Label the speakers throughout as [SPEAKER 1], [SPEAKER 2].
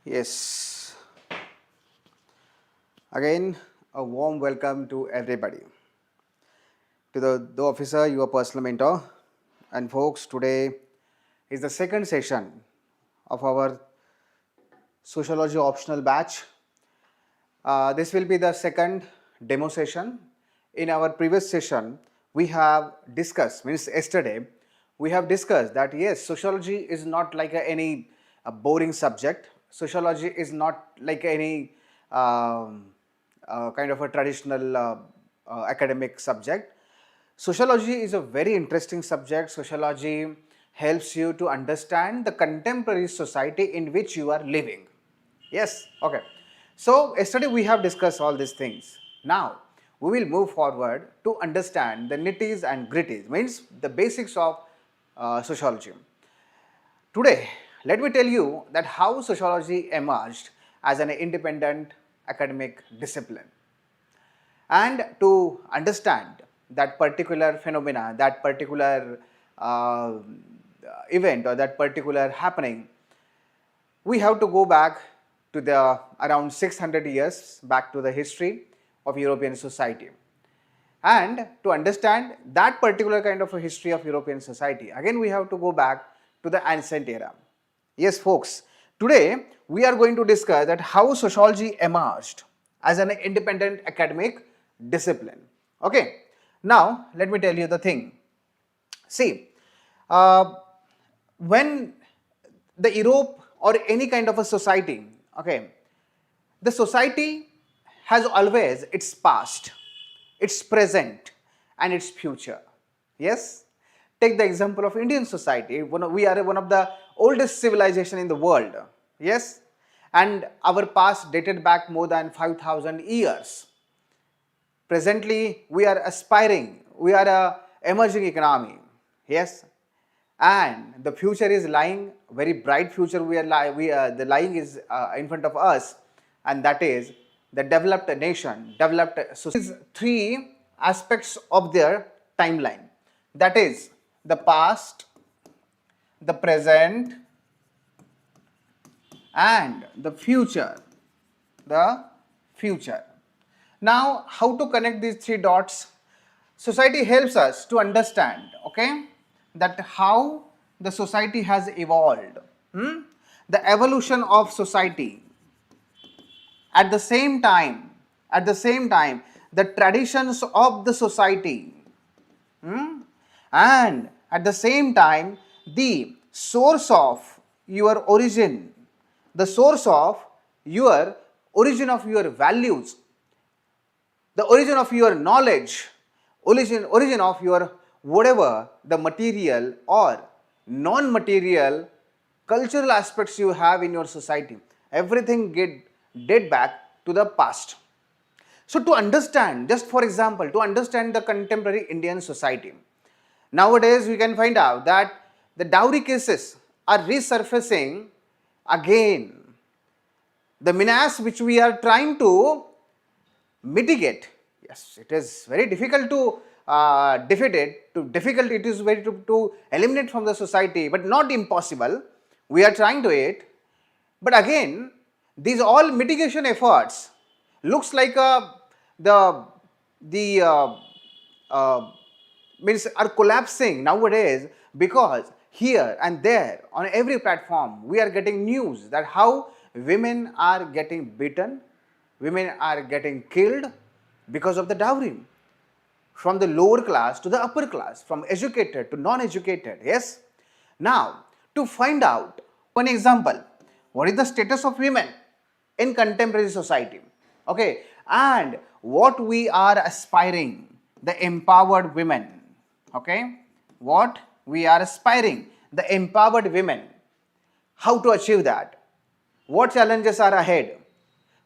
[SPEAKER 1] Yes, again a warm welcome to everybody. To the officer, your personal mentor. And folks, today is the second session of our sociology optional batch. This will be the second demo session. In our previous session, we have discussed, means yesterday, we have discussed that yes, sociology is not like any boring subject. Sociology is not like any kind of a traditional academic subject. Sociology is a very interesting subject. Sociology helps you to understand the contemporary society in which you are living. Yes, okay. So, yesterday we have discussed all these things. Now, we will move forward to understand the nitties and gritties, means the basics of sociology. Today, let me tell you that how sociology emerged as an independent academic discipline. And to understand that particular phenomena, that particular event or that particular happening, we have to go back to the around 600 years back to the history of European society. And to understand that particular kind of a history of European society, again we have to go back to the ancient era. Yes, folks, today we are going to discuss that how sociology emerged as an independent academic discipline. Okay, now let me tell you the thing. See, when the Europe or any kind of a society, okay, the society has always its past, its present and its future. Yes, take the example of Indian society. We are one of the oldest civilization in the world. Yes, and our past dated back more than 5,000 years. Presently we are aspiring, we are a emerging economy. Yes, and the future is lying, very bright future the lying is in front of us, and that is the developed nation, developed society. Three aspects of their timeline, that is the past, the present and the future. Now, how to connect these three dots? Society helps us to understand, okay, that how the society has evolved. The evolution of society. At the same time, the traditions of the society, and at the same time, the source of your origin, the source of your origin of your values, the origin of your knowledge, origin of your whatever the material or non-material cultural aspects you have in your society, everything date back to the past. So to understand, just for example, to understand the contemporary Indian society, nowadays we can find out that the dowry cases are resurfacing again. The menace which we are trying to mitigate, yes, it is very difficult to defeat it, it is very to eliminate from the society, but not impossible. We are trying to it, but again these all mitigation efforts looks like the means are collapsing nowadays, because here and there on every platform we are getting news that how women are getting beaten, women are getting killed because of the dowry, from the lower class to the upper class, from educated to non-educated. Yes, now to find out one example, what is the status of women in contemporary society, okay, and what we are aspiring, the empowered women, okay, what we are aspiring, the empowered women, how to achieve that, what challenges are ahead,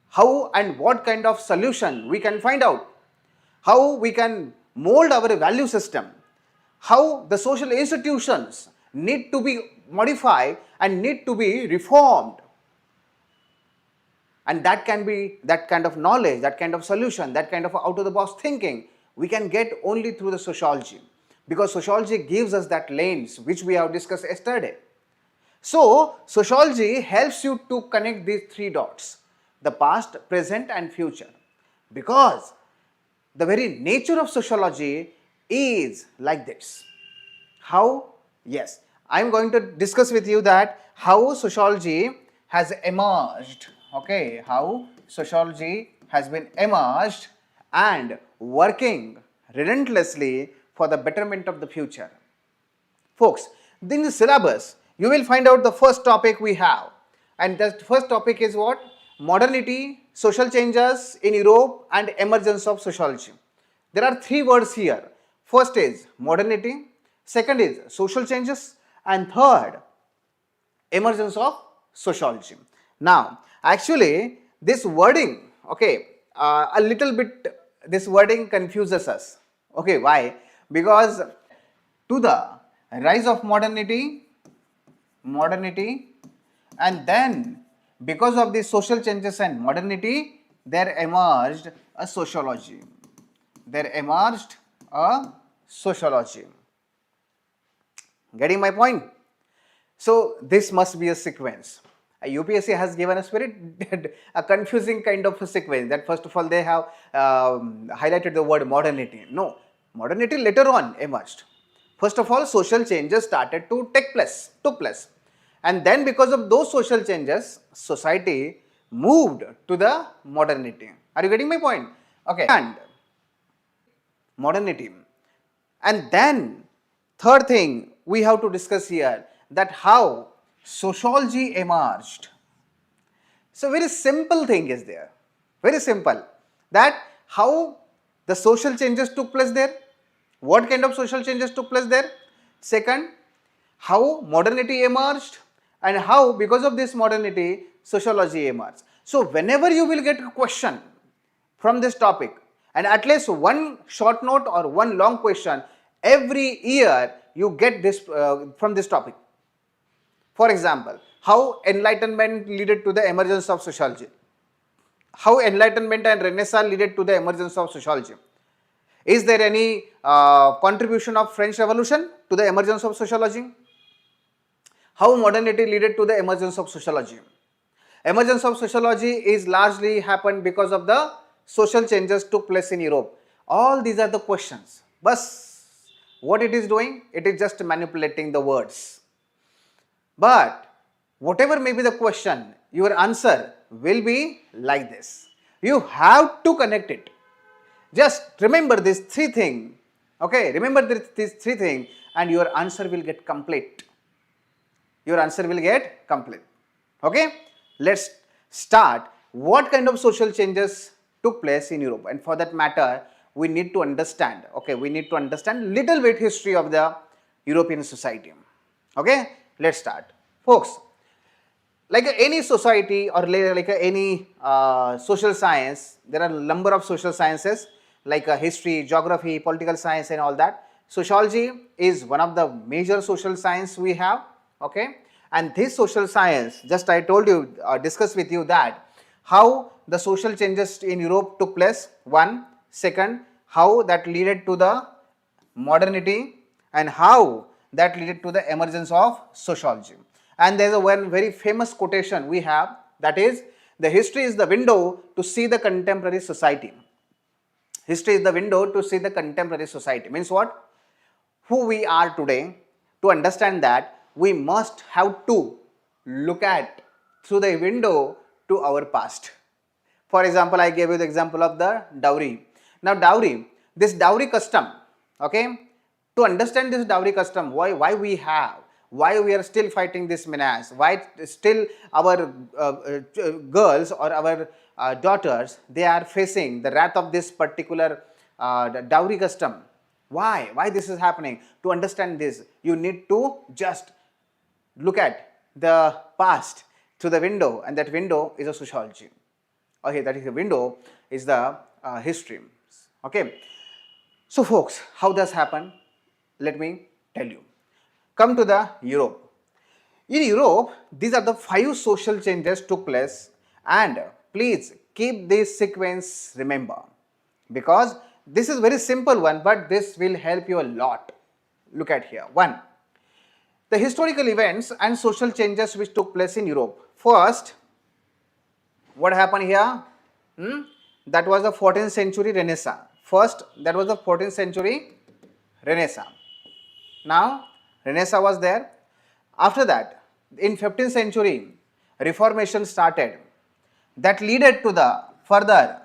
[SPEAKER 1] how and what kind of solution we can find out, how we can mold our value system, how the social institutions need to be modified and need to be reformed. And that can be, that kind of knowledge, that kind of solution, that kind of out of the box thinking we can get only through the sociology, because sociology gives us that lens which we have discussed yesterday. So, sociology helps you to connect these three dots, the past, present and future, because the very nature of sociology is like this. How? Yes, I am going to discuss with you that how sociology has emerged, okay, how sociology has been emerged and working relentlessly for the betterment of the future. Folks, in the syllabus, you will find out the first topic we have. And the first topic is what? Modernity, social changes in Europe and emergence of sociology. There are three words here. First is modernity, second is social changes, and third, emergence of sociology. Now, actually, this wording, okay, a little bit, this wording confuses us. Okay, why? Because to the rise of modernity, and then because of the social changes and modernity, there emerged a sociology. There emerged a sociology. Getting my point? So this must be a sequence. UPSC has given us very a confusing kind of a sequence, that first of all they have highlighted the word modernity. No, modernity later on emerged. First of all, social changes started to took place. And then because of those social changes, society moved to the modernity. Are you getting my point? Okay. And modernity. And then third thing we have to discuss here, that how sociology emerged. So very simple thing is there, very simple, that how the social changes took place there, what kind of social changes took place there. Second, how modernity emerged, and how because of this modernity sociology emerged. So whenever you will get a question from this topic, and at least one short note or one long question every year you get this from this topic. For example, how enlightenment led to the emergence of sociology. How enlightenment and renaissance led to the emergence of sociology. Is there any contribution of French Revolution to the emergence of sociology? How modernity led to the emergence of sociology. Emergence of sociology is largely happened because of the social changes took place in Europe. All these are the questions. But what it is doing? It is just manipulating the words. But whatever may be the question, your answer will be like this. You have to connect it. Just remember these three things. Okay, remember these three things and your answer will get complete. Your answer will get complete. Okay, let's start. What kind of social changes took place in Europe? And for that matter, we need to understand. Okay, we need to understand little bit history of the European society. Okay, let's start. Folks, like any society or like any social science, there are a number of social sciences like history, geography, political science and all that. Sociology is one of the major social science we have, okay, and this social science, just I told you, discuss with you that how the social changes in Europe took place, one. Second, how that led to the modernity and how that led to the emergence of sociology. And there is a one very famous quotation we have, that is, the history is the window to see the contemporary society. History is the window to see the contemporary society. Means what? Who we are today. To understand that, we must have to look at through the window to our past. For example, I gave you the example of the dowry. Now dowry, this dowry custom, okay, to understand this dowry custom, why we have, why we are still fighting this menace, why still our girls or our daughters, they are facing the wrath of this particular dowry custom. Why this is happening? To understand this, you need to just look at the past through the window, and that window is a sociology. Okay, that is the window is the history. Okay, so folks, how does happen? Let me tell you. Come to the Europe. In Europe, these are the 5 social changes took place, and please keep this sequence remember, because this is very simple one, but this will help you a lot. Look at here. 1. The historical events and social changes which took place in Europe. First, what happened here? That was the 14th century Renaissance. First, that was the 14th century Renaissance. Now, Renaissance was there. After that, in 15th century, Reformation started. That led to the further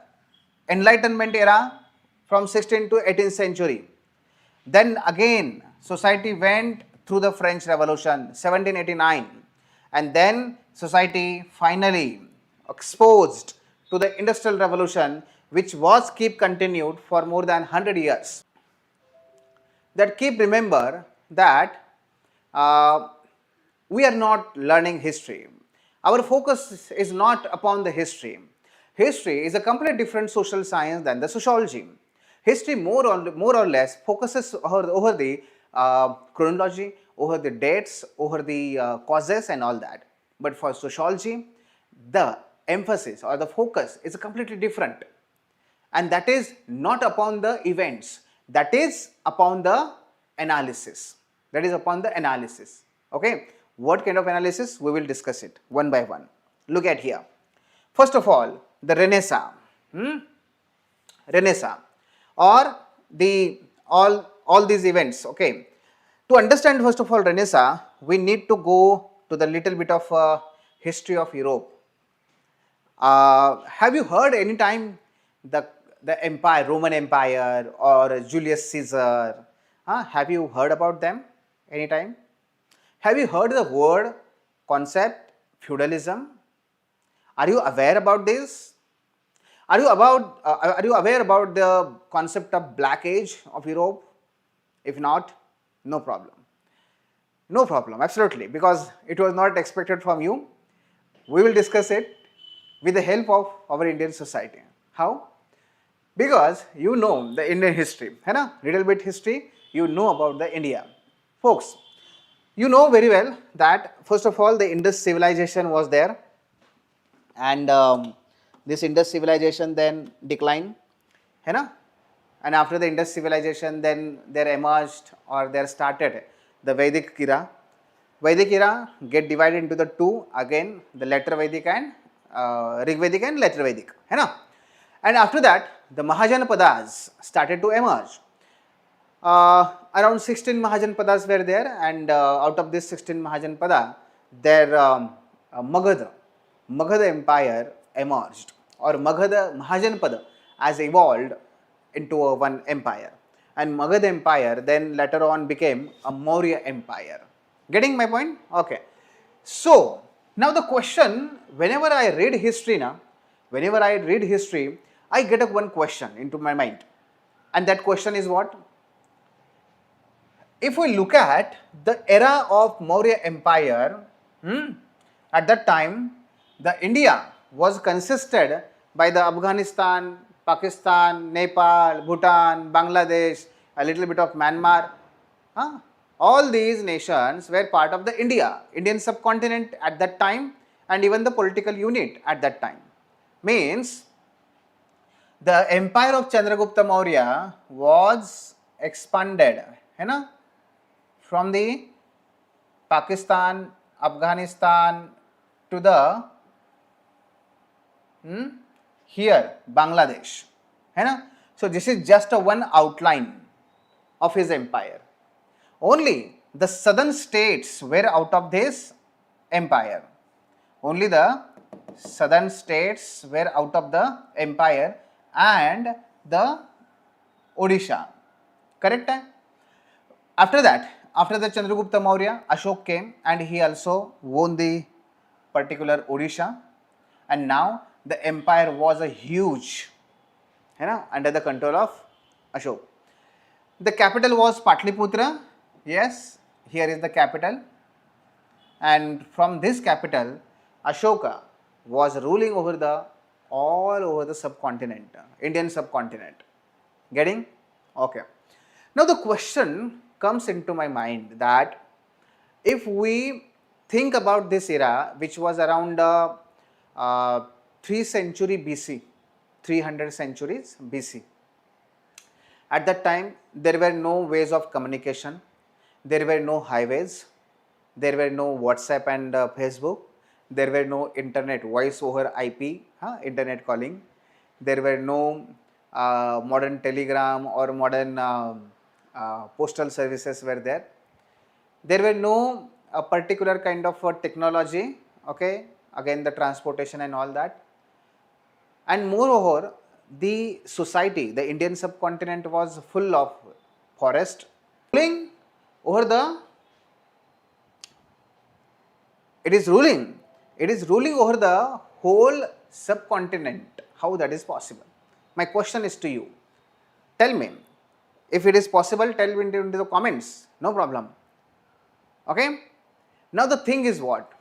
[SPEAKER 1] Enlightenment era from 16th to 18th century. Then again, society went through the French Revolution, 1789, and then society finally exposed to the Industrial Revolution, which was keep continued for more than 100 years. That keep remember that we are not learning history. Our focus is not upon the history. History is a completely different social science than the sociology. History more or less focuses over the chronology, over the dates, over the causes and all that. But for sociology, the emphasis or the focus is completely different. And that is not upon the events, that is upon the analysis. That is upon the analysis. Okay. What kind of analysis? We will discuss it one by one. Look at here. First of all, the Renaissance. Renaissance or the all these events. Okay. To understand first of all Renaissance, we need to go to the little bit of history of Europe. Have you heard any time the empire, Roman Empire or Julius Caesar? Have you heard about them any time? Have you heard the word, concept, feudalism? Are you aware about this? Are you aware about the concept of Black Age of Europe? If not, no problem. No problem, absolutely, because it was not expected from you. We will discuss it with the help of our Indian society. How? Because you know the Indian history, little bit history, you know about the India. Folks, you know very well that first of all the Indus civilization was there, and this Indus civilization then declined, and after the Indus civilization then there emerged or there started the Vedic era. Vedic era get divided into the two again, the later Vedic and Rig Vedic and later Vedic, and after that the Mahajanapadas started to emerge. Around 16 Mahajanapadas were there, and out of this 16 Mahajanapada, their Magadha empire emerged, or Mahajanapada has evolved into one empire, and Magadha empire then later on became a Maurya empire. Getting my point? Okay. So now the question, whenever I read history, I get one question into my mind, and that question is what? If we look at the era of Maurya Empire, at that time, the India was consisted by the Afghanistan, Pakistan, Nepal, Bhutan, Bangladesh, a little bit of Myanmar. All these nations were part of the Indian subcontinent at that time, and even the political unit at that time. Means the empire of Chandragupta Maurya was expanded, from the Pakistan, Afghanistan to the here Bangladesh. So this is just a one outline of his empire. Only the southern states were out of this empire. Only the southern states were out of the empire and the Odisha. Correct? After that, after the Chandragupta Maurya, Ashok came and he also won the particular Odisha, and now the empire was a huge, under the control of Ashok. The capital was Patliputra. Yes, here is the capital, and from this capital, Ashoka was ruling over all over the subcontinent, Indian subcontinent. Getting? Okay. Now the question comes into my mind that if we think about this era, which was around 3 century BC, 300 centuries BC. At that time, there were no ways of communication, there were no highways, There were no WhatsApp and Facebook. There were no internet voice over IP, internet calling. There were no modern telegram or modern postal services were there. There were no particular kind of technology, okay, again the transportation and all that. And moreover, the society, the Indian subcontinent was full of forest. Ruling over the, it is ruling over the whole subcontinent. How that is possible? My question is to you. Tell me. If it is possible, tell me into the comments. No problem. Okay. Now the thing is what?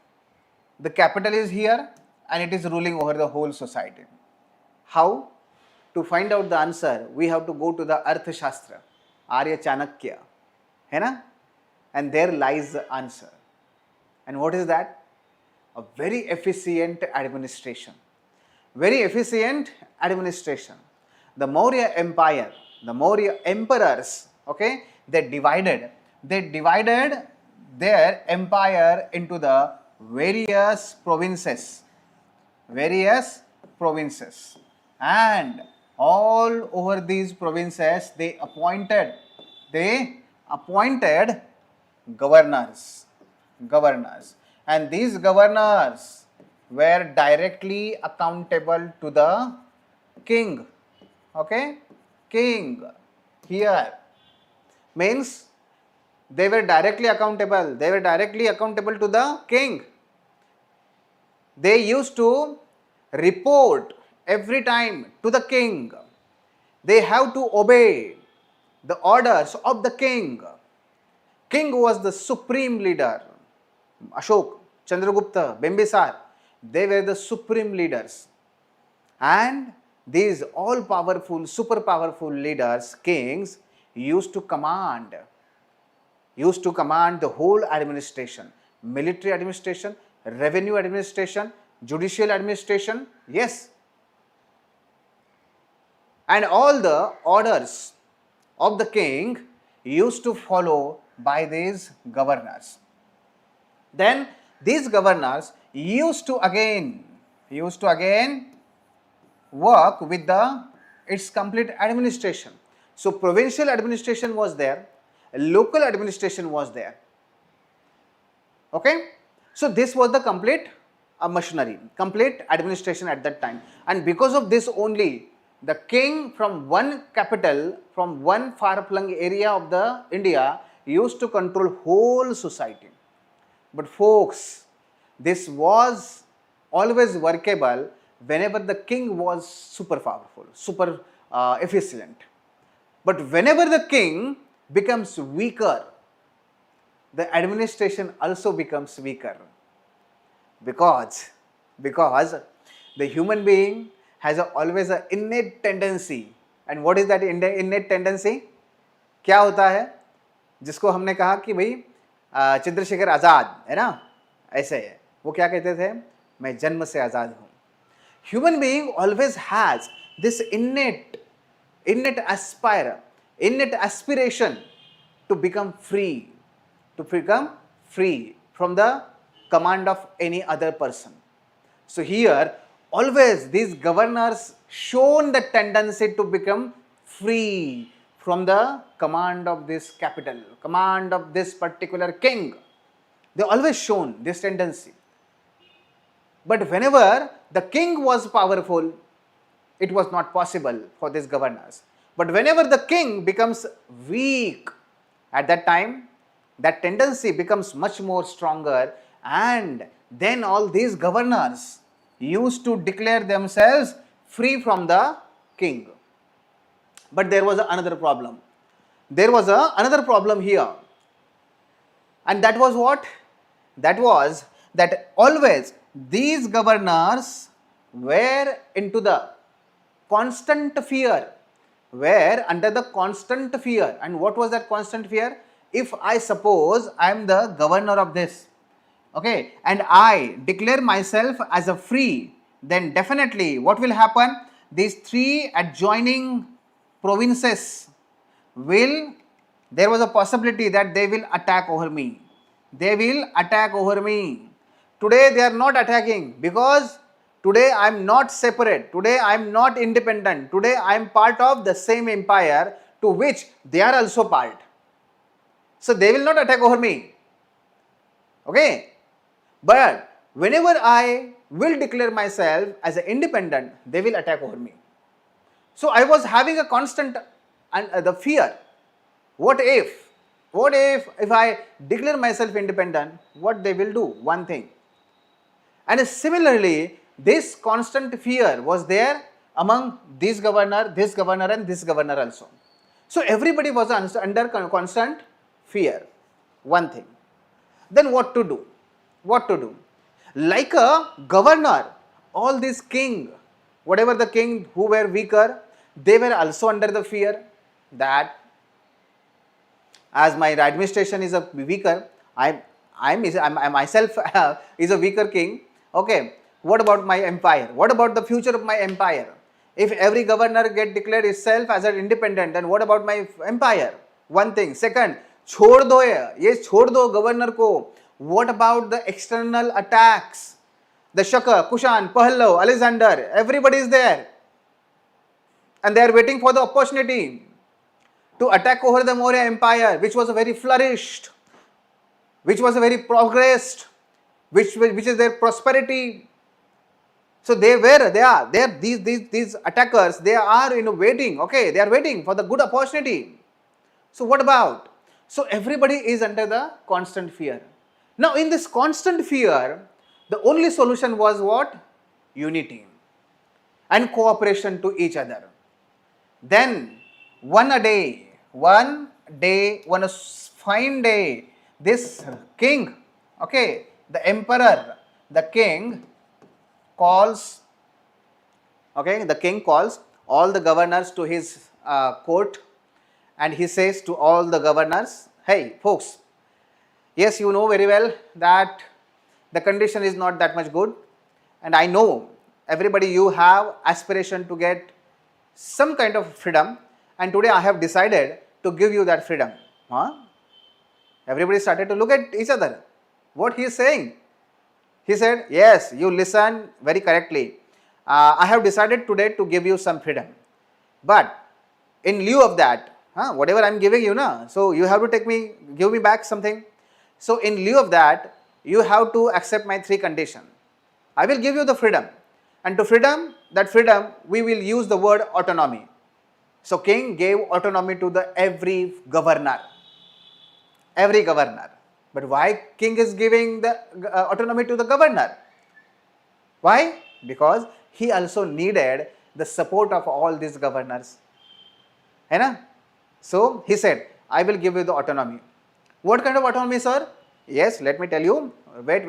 [SPEAKER 1] The capital is here and it is ruling over the whole society. How? To find out the answer, we have to go to the Arthashastra, Arya Chanakya, hai na? And there lies the answer. And what is that? A very efficient administration. Very efficient administration. The Maurya Empire, the Maurya emperors, okay, they divided their empire into the various provinces, and all over these provinces they appointed governors, and these governors were directly accountable to the king. Okay, king here means they were directly accountable to the king. They used to report every time to the king. They have to obey the orders of the king. King was the supreme leader. Ashok, Chandragupta, Bimbisar, they were the supreme leaders. And these all powerful, super powerful leaders, kings, used to command the whole administration, military administration, revenue administration, judicial administration, yes. And all the orders of the king used to follow by these governors. Then these governors used to again work with its complete administration. So provincial administration was there, local administration was there. Okay, so this was the complete machinery, complete administration at that time. And because of this only, the king from one capital, from one far-flung area of the India, used to control whole society. But folks, this was always workable whenever the king was super powerful, super efficient. But whenever the king becomes weaker, the administration also becomes weaker. Because the human being has always an innate tendency. And what is that innate tendency? क्या होता है जिसको हमने कहा कि भाई चंद्रशेखर आज़ाद है ना, ऐसे है, वो क्या कहते थे, मैं जन्म से आज़ाद हूँ. Human being always has this innate aspiration to become free from the command of any other person. So here always these governors shown the tendency to become free from the command of this capital, command of this particular king. They always shown this tendency. But whenever the king was powerful, it was not possible for these governors. But whenever the king becomes weak, at that time, that tendency becomes much more stronger, and then all these governors used to declare themselves free from the king. But there was another problem. There was another problem here. And that was what? That was that always these governors were into the constant fear, were under the constant fear. And what was that constant fear? If I suppose I am the governor of this, okay, and I declare myself as a free, then definitely what will happen? These three adjoining provinces there was a possibility that they will attack over me. they will attack over me. Today they are not attacking because today I am not separate. Today I am not independent. Today I am part of the same empire to which they are also part. So they will not attack over me. Okay? But whenever I will declare myself as an independent, they will attack over me. So I was having a constant the fear. What if I declare myself independent, what they will do? One thing. And similarly, this constant fear was there among this governor and this governor also. So everybody was under constant fear. One thing. Then what to do? What to do? Like a governor, all these king, whatever the king who were weaker, they were also under the fear that as my administration is a weaker, I myself is a weaker king. Okay, what about my empire? What about the future of my empire? If every governor get declared itself as an independent, then what about my empire? One thing. Second, छोड़ दो ये छोड़ दो governor को. What about the external attacks? The Shaka, Kushan, Pallav, Alexander, everybody is there. And they are waiting for the opportunity to attack over the Maurya Empire, which was a very flourished, which was a very progressed, which is their prosperity. So these attackers, they are waiting, okay, they are waiting for the good opportunity. So what about? So everybody is under the constant fear. Now in this constant fear, the only solution was what? Unity and cooperation to each other. Then one fine day, this king, okay, the emperor, the king calls all the governors to his court, and he says to all the governors, hey folks, yes, you know very well that the condition is not that much good, and I know everybody you have aspiration to get some kind of freedom, and today I have decided to give you that freedom. Everybody started to look at each other. What he is saying? He said, yes, you listen very correctly. I have decided today to give you some freedom. But in lieu of that, whatever I am giving you, so you have to give me back something. So in lieu of that, you have to accept my 3 conditions. I will give you the freedom. And to that freedom, we will use the word autonomy. So king gave autonomy to every governor. But why king is giving the autonomy to the governor? Why? Because he also needed the support of all these governors. So he said, I will give you the autonomy. What kind of autonomy, sir? Yes, let me tell you. Wait.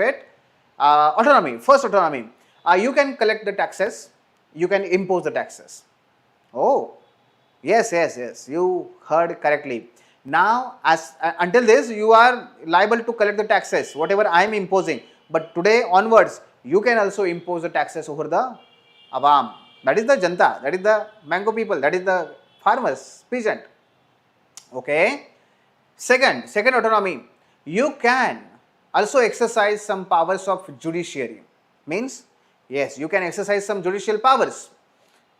[SPEAKER 1] Autonomy. First autonomy. You can collect the taxes. You can impose the taxes. Oh, yes. You heard correctly. Now, until this, you are liable to collect the taxes, whatever I am imposing. But today onwards, you can also impose the taxes over the awam. That is the janta. That is the mango people. That is the farmers, peasant. Okay. Second autonomy. You can also exercise some powers of judiciary. Means, yes, you can exercise some judicial powers.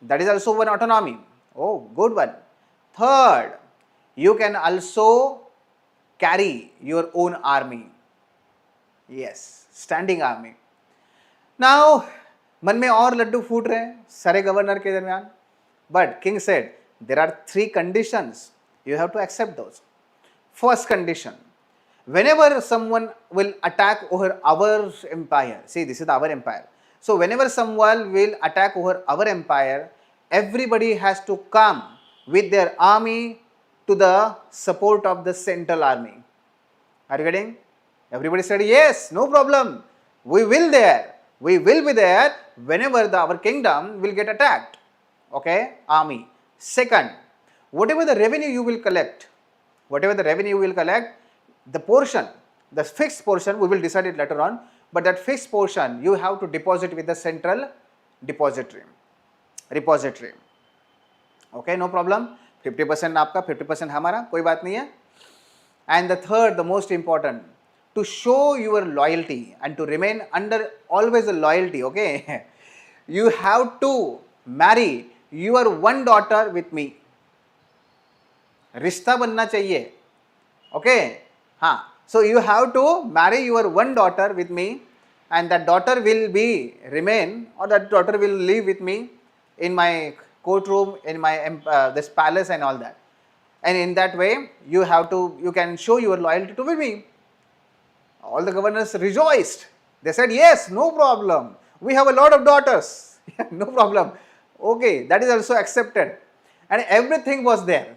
[SPEAKER 1] That is also one autonomy. Oh, good one. Third, you can also carry your own army. Yes, standing army. Now, मन में और लड्डू फूट रहे हैं सारे governor के दरमियान. But king said, there are 3 conditions. You have to accept those. First condition, whenever someone will attack over our empire, see, this is our empire. So whenever someone will attack over our empire, everybody has to come with their army to the support of the central army. Are you getting? Everybody said, yes, no problem. We will be there whenever our kingdom will get attacked. Okay, army. Second, whatever the revenue you will collect, the portion, the fixed portion, we will decide it later on, but that fixed portion you have to deposit with the central repository. Okay, no problem. 50% आपका, 50% हमारा, कोई बात नहीं है. And the third, the most important, to show your loyalty and to remain under always a loyalty, okay, you have to marry your one daughter with me. रिश्ता बनना चाहिए, okay, हाँ. So you have to marry your one daughter with me, and that daughter will be remain, or that daughter will live with me in my courtroom, in my this palace and all that. And in that way you can show your loyalty to me. All the governors rejoiced. They said, yes, no problem, we have a lot of daughters. No problem, okay, that is also accepted, and everything was there.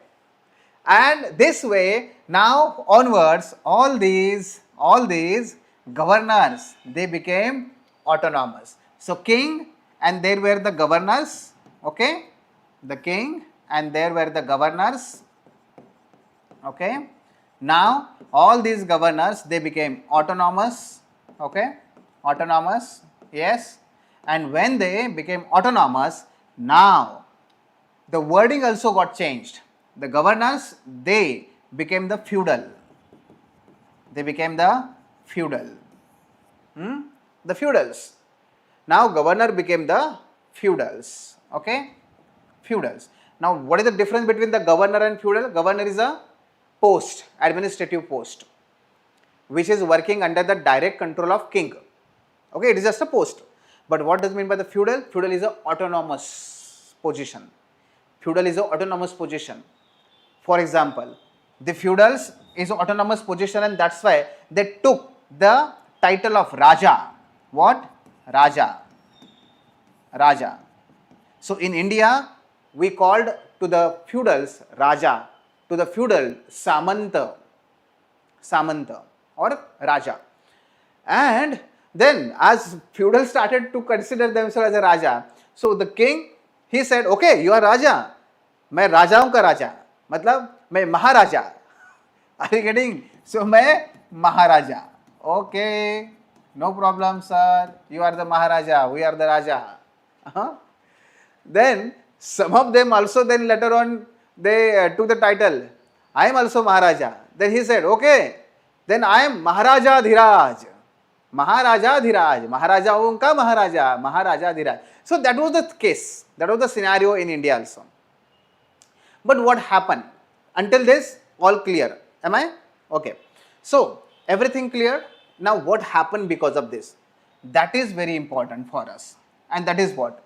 [SPEAKER 1] And this way, now onwards, all these governors, they became autonomous. So king, and there were the governors, okay, the king and there were the governors, okay. Now all these governors, they became autonomous, okay, autonomous, yes. And when they became autonomous, now the wording also got changed. The governors, they became the feudal. They became the feudal. The feudals. Now governor became the feudals. Okay? Feudals. Now what is the difference between the governor and feudal? Governor is a post, administrative post, which is working under the direct control of king. Okay, it is just a post. But what does it mean by the feudal? Feudal is an autonomous position. Feudal is an autonomous position. For example, the feudals is an autonomous position, and that's why they took the title of Raja. What? Raja. Raja. So in India, we called to the feudals Raja, to the feudal Samanta. Samanta or Raja. And then as feudals started to consider themselves as a Raja, so the king, he said, okay, you are Raja, मैं राजाओं का राजा, मतलब मैं महाराजा. Are you getting? So मैं महाराजा. Okay, no problem, sir. You are the Maharaja, we are the Raja. Then some of them also then later on they took the title, I am also Maharaja. Then he said, okay, then I am Maharaja Dhiraj. Maharaja Dhiraj, Maharajaon ka Maharaja, Maharaja Dhiraj. So that was the case, that was the scenario in India also. But what happened? Until this, all clear. Am I? Okay. So everything clear? Now what happened because of this? That is very important for us. And that is what?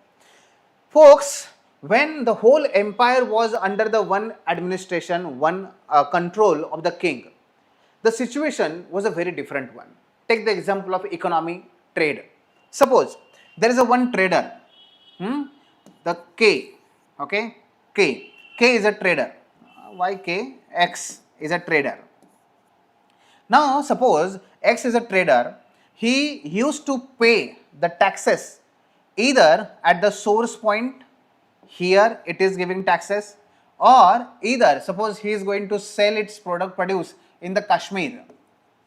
[SPEAKER 1] Folks, when the whole empire was under the one administration, one control of the king, the situation was a very different one. Take the example of economy, trade. Suppose there is a one trader, the K, okay, K is a trader. Why K? X is a trader. Now suppose X is a trader, he used to pay the taxes either at the source point, here it is giving taxes, or either suppose he is going to sell its produce in the Kashmir,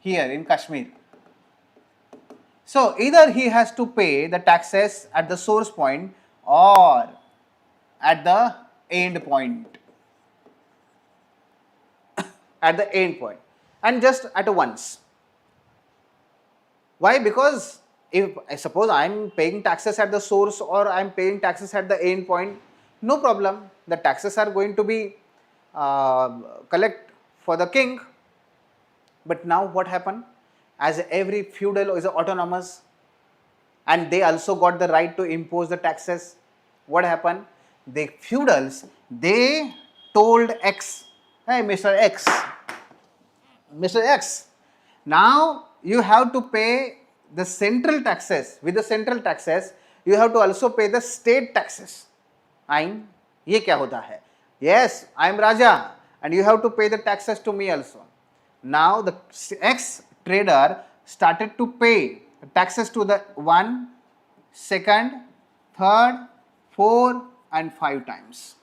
[SPEAKER 1] here in Kashmir. So either he has to pay the taxes at the source point or at the end point. At the end point, and just at once. Why? Because if I suppose I am paying taxes at the source or I am paying taxes at the end point, no problem. The taxes are going to be collect for the king. But now what happened? As every feudal is autonomous and they also got the right to impose the taxes, what happened? The feudals, they told X, hey Mr. X, now you have to pay the central taxes. With the central taxes, you have to also pay the state taxes. Ain, ye kya hota hai? Yes, I am Raja and you have to pay the taxes to me also. Now the X trader started to pay taxes to the 1, 2nd, 3rd, 4 and 5 times.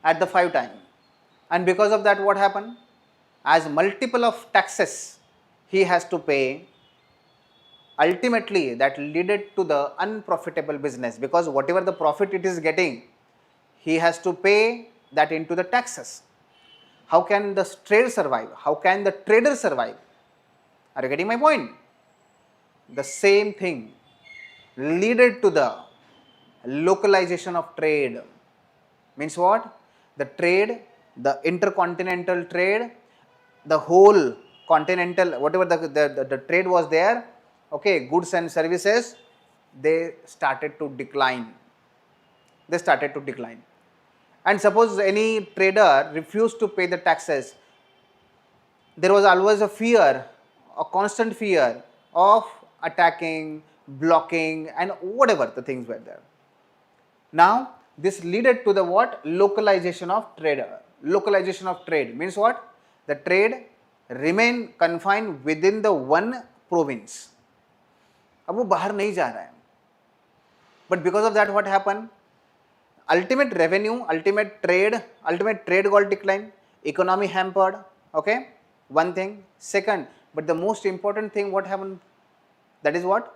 [SPEAKER 1] At the 5 time. And because of that, what happened? As multiple of taxes he has to pay, ultimately that led to the unprofitable business, because whatever the profit it is getting, he has to pay that into the taxes. How can the trade survive? How can the trader survive? Are you getting my point? The same thing led to the localization of trade. Means what? The trade, the intercontinental trade, the whole continental, whatever the trade was there, okay, goods and services, they started to decline. They started to decline. And suppose any trader refused to pay the taxes, there was always a fear, a constant fear of attacking, blocking, and whatever the things were there. Now, this led to the what? Localization of trade. Localization of trade means what? The trade remain confined within the one province. अब वो बाहर नहीं जा रहा है. But because of that, what happened? Ultimate revenue, ultimate trade got declined. Economy hampered. Okay, one thing. Second, but the most important thing, what happened? That is what?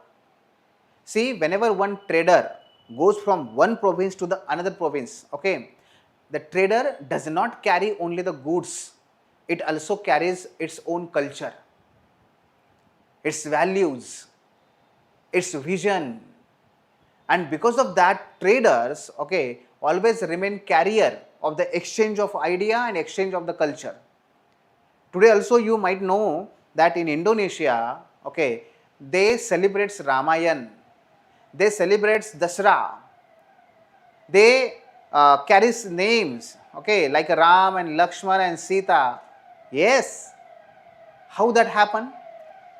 [SPEAKER 1] See, whenever one trader goes from one province to the another province, okay, the trader does not carry only the goods, it also carries its own culture, its values, its vision, and because of that, traders, okay, always remain carrier of the exchange of idea and exchange of the culture. Today also you might know that in Indonesia, okay, they celebrate Ramayan, they celebrate Dasra, they carries names, okay, like Ram and Lakshman and Sita. Yes. How that happened?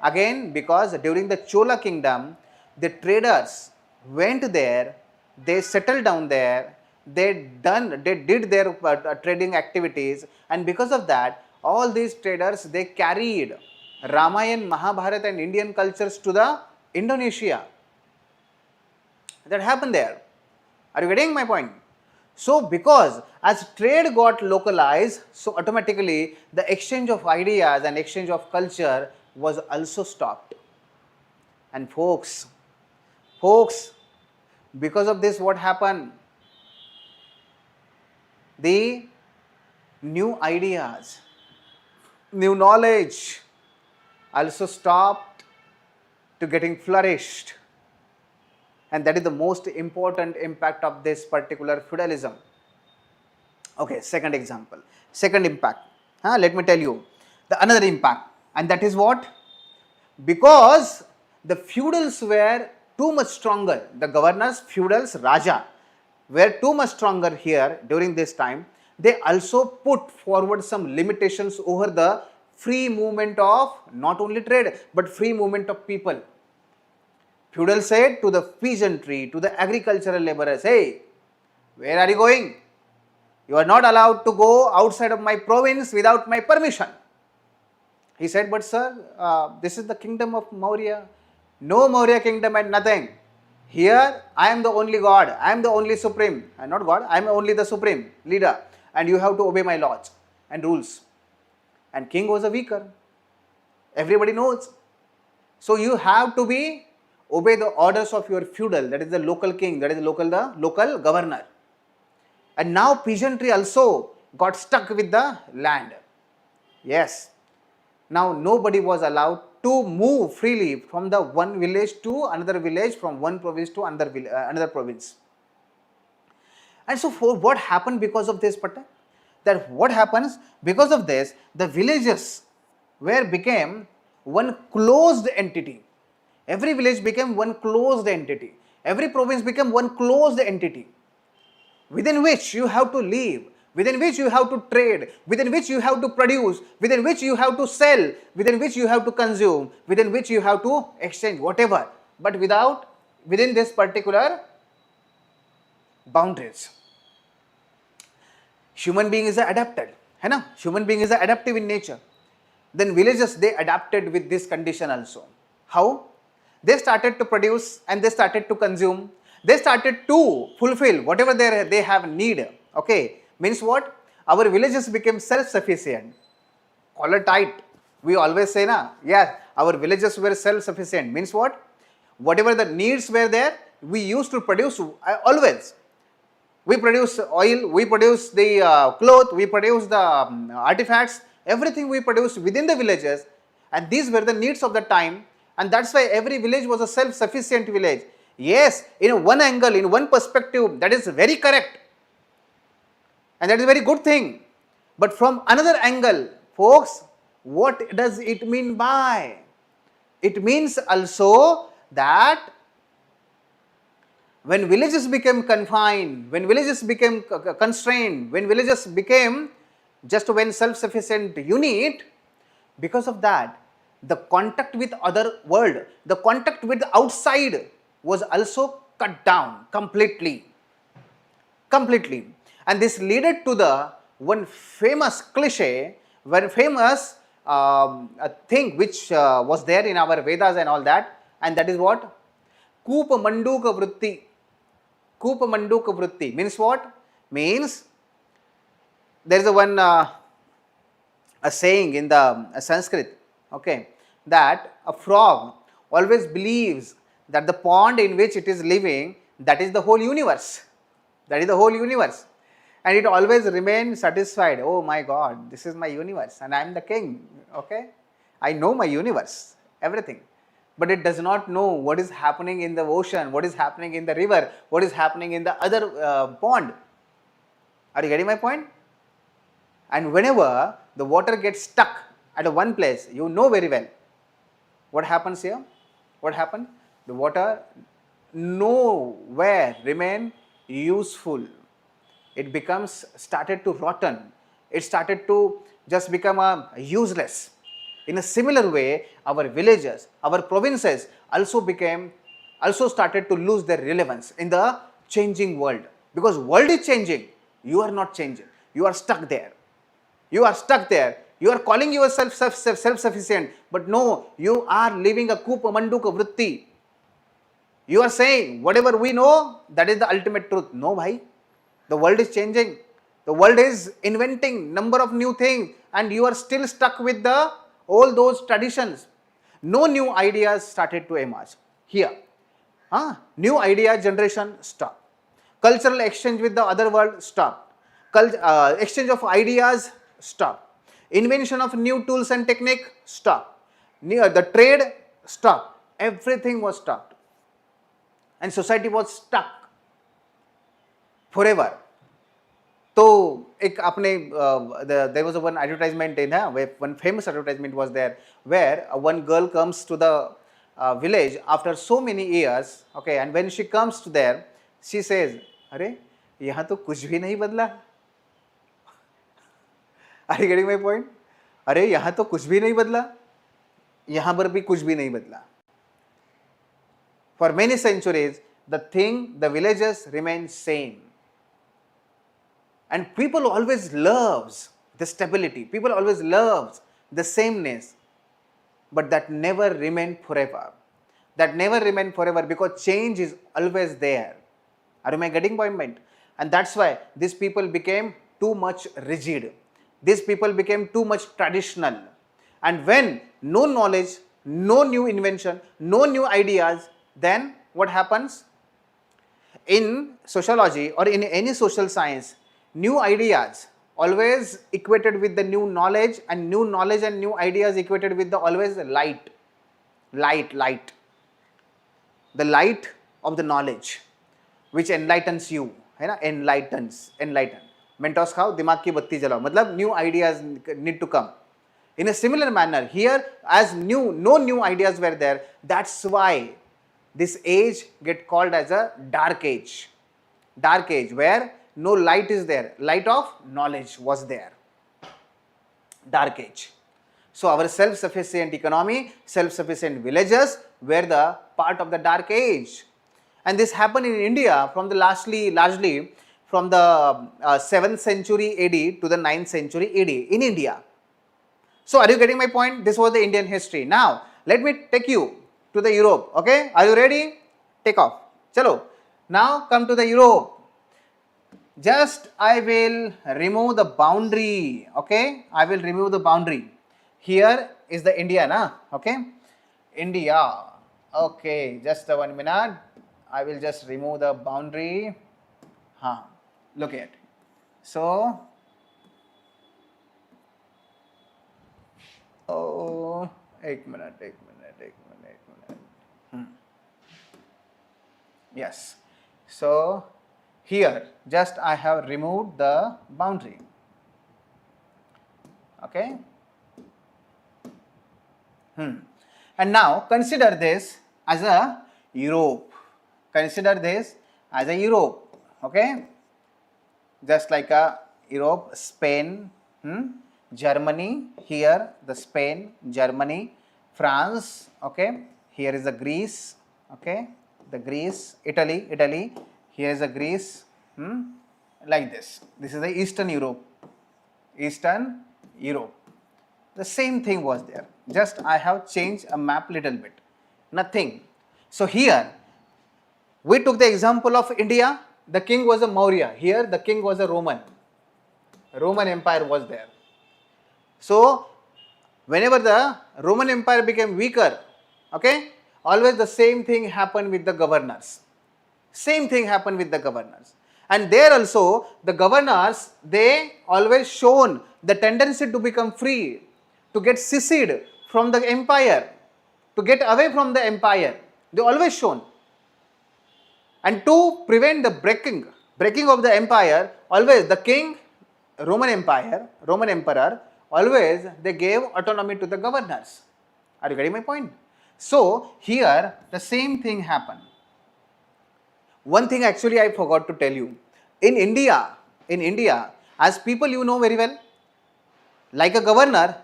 [SPEAKER 1] Again, because during the Chola kingdom, the traders went there, they settled down there, they did their trading activities, and because of that, all these traders, they carried Ramayan, Mahabharata and Indian cultures to the Indonesia. That happened there. Are you getting my point? So, because as trade got localized, so automatically the exchange of ideas and exchange of culture was also stopped. And folks, because of this, what happened? The new ideas, new knowledge also stopped to getting flourished. And that is the most important impact of this particular feudalism. Okay, second example, second impact. Let me tell you the another impact, and that is what? Because the feudals were too much stronger, the governors, feudals, Raja were too much stronger here during this time, they also put forward some limitations over the free movement of not only trade but free movement of people. Feudal said to the peasantry, to the agricultural laborers, hey, where are you going? You are not allowed to go outside of my province without my permission. He said, but sir, this is the kingdom of Maurya. No Maurya kingdom and nothing. Here, I am the only God. I am the only supreme. I am not God. I am only the supreme leader. And you have to obey my laws and rules. And king was a weaker. Everybody knows. So you have to obey the orders of your feudal, that is the local king, that is the local governor. And now peasantry also got stuck with the land. Yes. Now nobody was allowed to move freely from the one village to another village, from one province to another province. And so for what happened because of this, that what happens because of this, the villages became one closed entity. Every village became one closed entity. Every province became one closed entity within which you have to live, within which you have to trade, within which you have to produce, within which you have to sell, within which you have to consume, within which you have to exchange, whatever, but within this particular boundaries. Human being is adapted, human being is adaptive in nature. Then villages, they adapted with this condition also. How? They started to produce and they started to consume. They started to fulfill whatever they have need. Okay, means what? Our villages became self-sufficient. Collar tight. We always say, yes, our villages were self-sufficient. Means what? Whatever the needs were there, we used to produce always. We produce oil, we produce the cloth, we produce the artifacts, everything we produce within the villages. and these were the needs of the time, and that's why every village was a self-sufficient village. Yes, in one angle, in one perspective, that is very correct, and that is a very good thing. But from another angle, folks, what does it mean by? It means also that when villages became confined, when villages became constrained, when villages became just one self-sufficient unit, because of that, the contact with other world, the contact with the outside was also cut down completely. And this led to the one famous cliche, one famous thing which was there in our Vedas and all that, and that is what? Kupa Manduka Vritti. Kupa Manduka Vritti means what? Means there is a one a saying in the Sanskrit, okay, that a frog always believes that the pond in which it is living, that is the whole universe. That is the whole universe. And it always remains satisfied. Oh my God, this is my universe and I am the king. Okay, I know my universe, everything. But it does not know what is happening in the ocean, what is happening in the river, what is happening in the other pond. Are you getting my point? And whenever the water gets stuck at one place, you know very well what happens here. What happened? The water nowhere remain useful. It started to rotten. It started to just become useless. In a similar way, our villages, our provinces also started to lose their relevance in the changing world. Because world is changing, you are not changing. You are stuck there. You are stuck there. You are calling yourself self-sufficient, but no, you are living a kupa manduka vritti. You are saying whatever we know, that is the ultimate truth. No, bhai. The world is changing. The world is inventing number of new things, and you are still stuck with all those traditions. No new ideas started to emerge here. New idea generation stopped. Cultural exchange with the other world stopped. Exchange of ideas stopped. Invention of new tools and technique stopped. The trade stopped. Everything was stopped. And society was stuck forever. So, there was one advertisement one famous advertisement was there, where one girl comes to the village after so many years, okay, and when she comes to there, she says, "Arey, यहाँ तो कुछ भी नहीं बदला." Are you getting my point? अरे यहाँ तो कुछ भी नहीं बदला, यहाँ पर भी कुछ भी नहीं बदला. For many centuries, the villages remain same. And people always loves the stability. People always loves the sameness. But that never remain forever. That never remain forever because change is always there. Are you getting my point? And that's why these people became too much rigid. These people became too much traditional. And when no knowledge, no new invention, no new ideas, then what happens? In sociology or in any social science, new ideas always equated with the new knowledge, and new ideas equated with the always light. The light of the knowledge which enlightens you, है ना, enlighten. Mentos खाओ, दिमाग की बत्ती जलाओ, मतलब new ideas need to come. In a similar manner, here as no new ideas were there, that's why this age get called as a dark age. Dark age, where no light is there, light of knowledge was there. Dark age. So our self-sufficient economy, self-sufficient villages were the part of the dark age. And this happened in India from the largely from the 7th century AD to the 9th century AD in India. So are you getting my point? This was the Indian history. Now let me take you to the Europe. Okay, are you ready? Take off. Chalo. Now come to the Europe. Just I will remove the boundary. Okay, I will remove the boundary. Here is the India, na? Okay, India. Okay, just 1 minute. I will just remove the boundary. Look at. So, एक minute. Yes. So here just I have removed the boundary. Okay. And now consider this as a Europe. Consider this as a Europe. Okay. Just like a Europe, Spain, Germany, here the Spain, Germany, France, okay, here is the Greece, okay, the Greece, Italy, here is the Greece, like this. This is the Eastern Europe, The same thing was there, just I have changed a map little bit, nothing. So here, we took the example of India, the king was a Maurya, here the king was a Roman Empire was there. So whenever the Roman Empire became weaker, okay, always the same thing happened with the governors. And there also the governors, they always shown the tendency to become free, to get secede from the empire, to get away from the empire. They always shown. And to prevent the breaking of the empire, always the king, Roman emperor, always they gave autonomy to the governors. Are you getting my point? So here the same thing happened. One thing actually I forgot to tell you. In India, as people you know very well, like a governor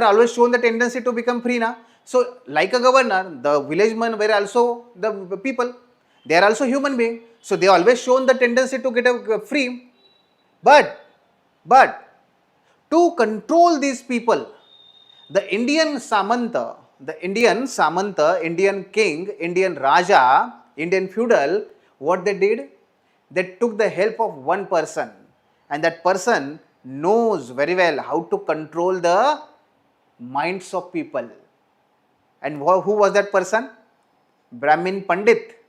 [SPEAKER 1] always shown the tendency to become free now. So like a governor, the villagemen were also the people. They are also human beings. So they always shown the tendency to get free. But to control these people, the Indian Samanta, Indian king, Indian Raja, Indian feudal, what they did? They took the help of one person, and that person knows very well how to control the minds of people. And who was that person? Brahmin Pandit.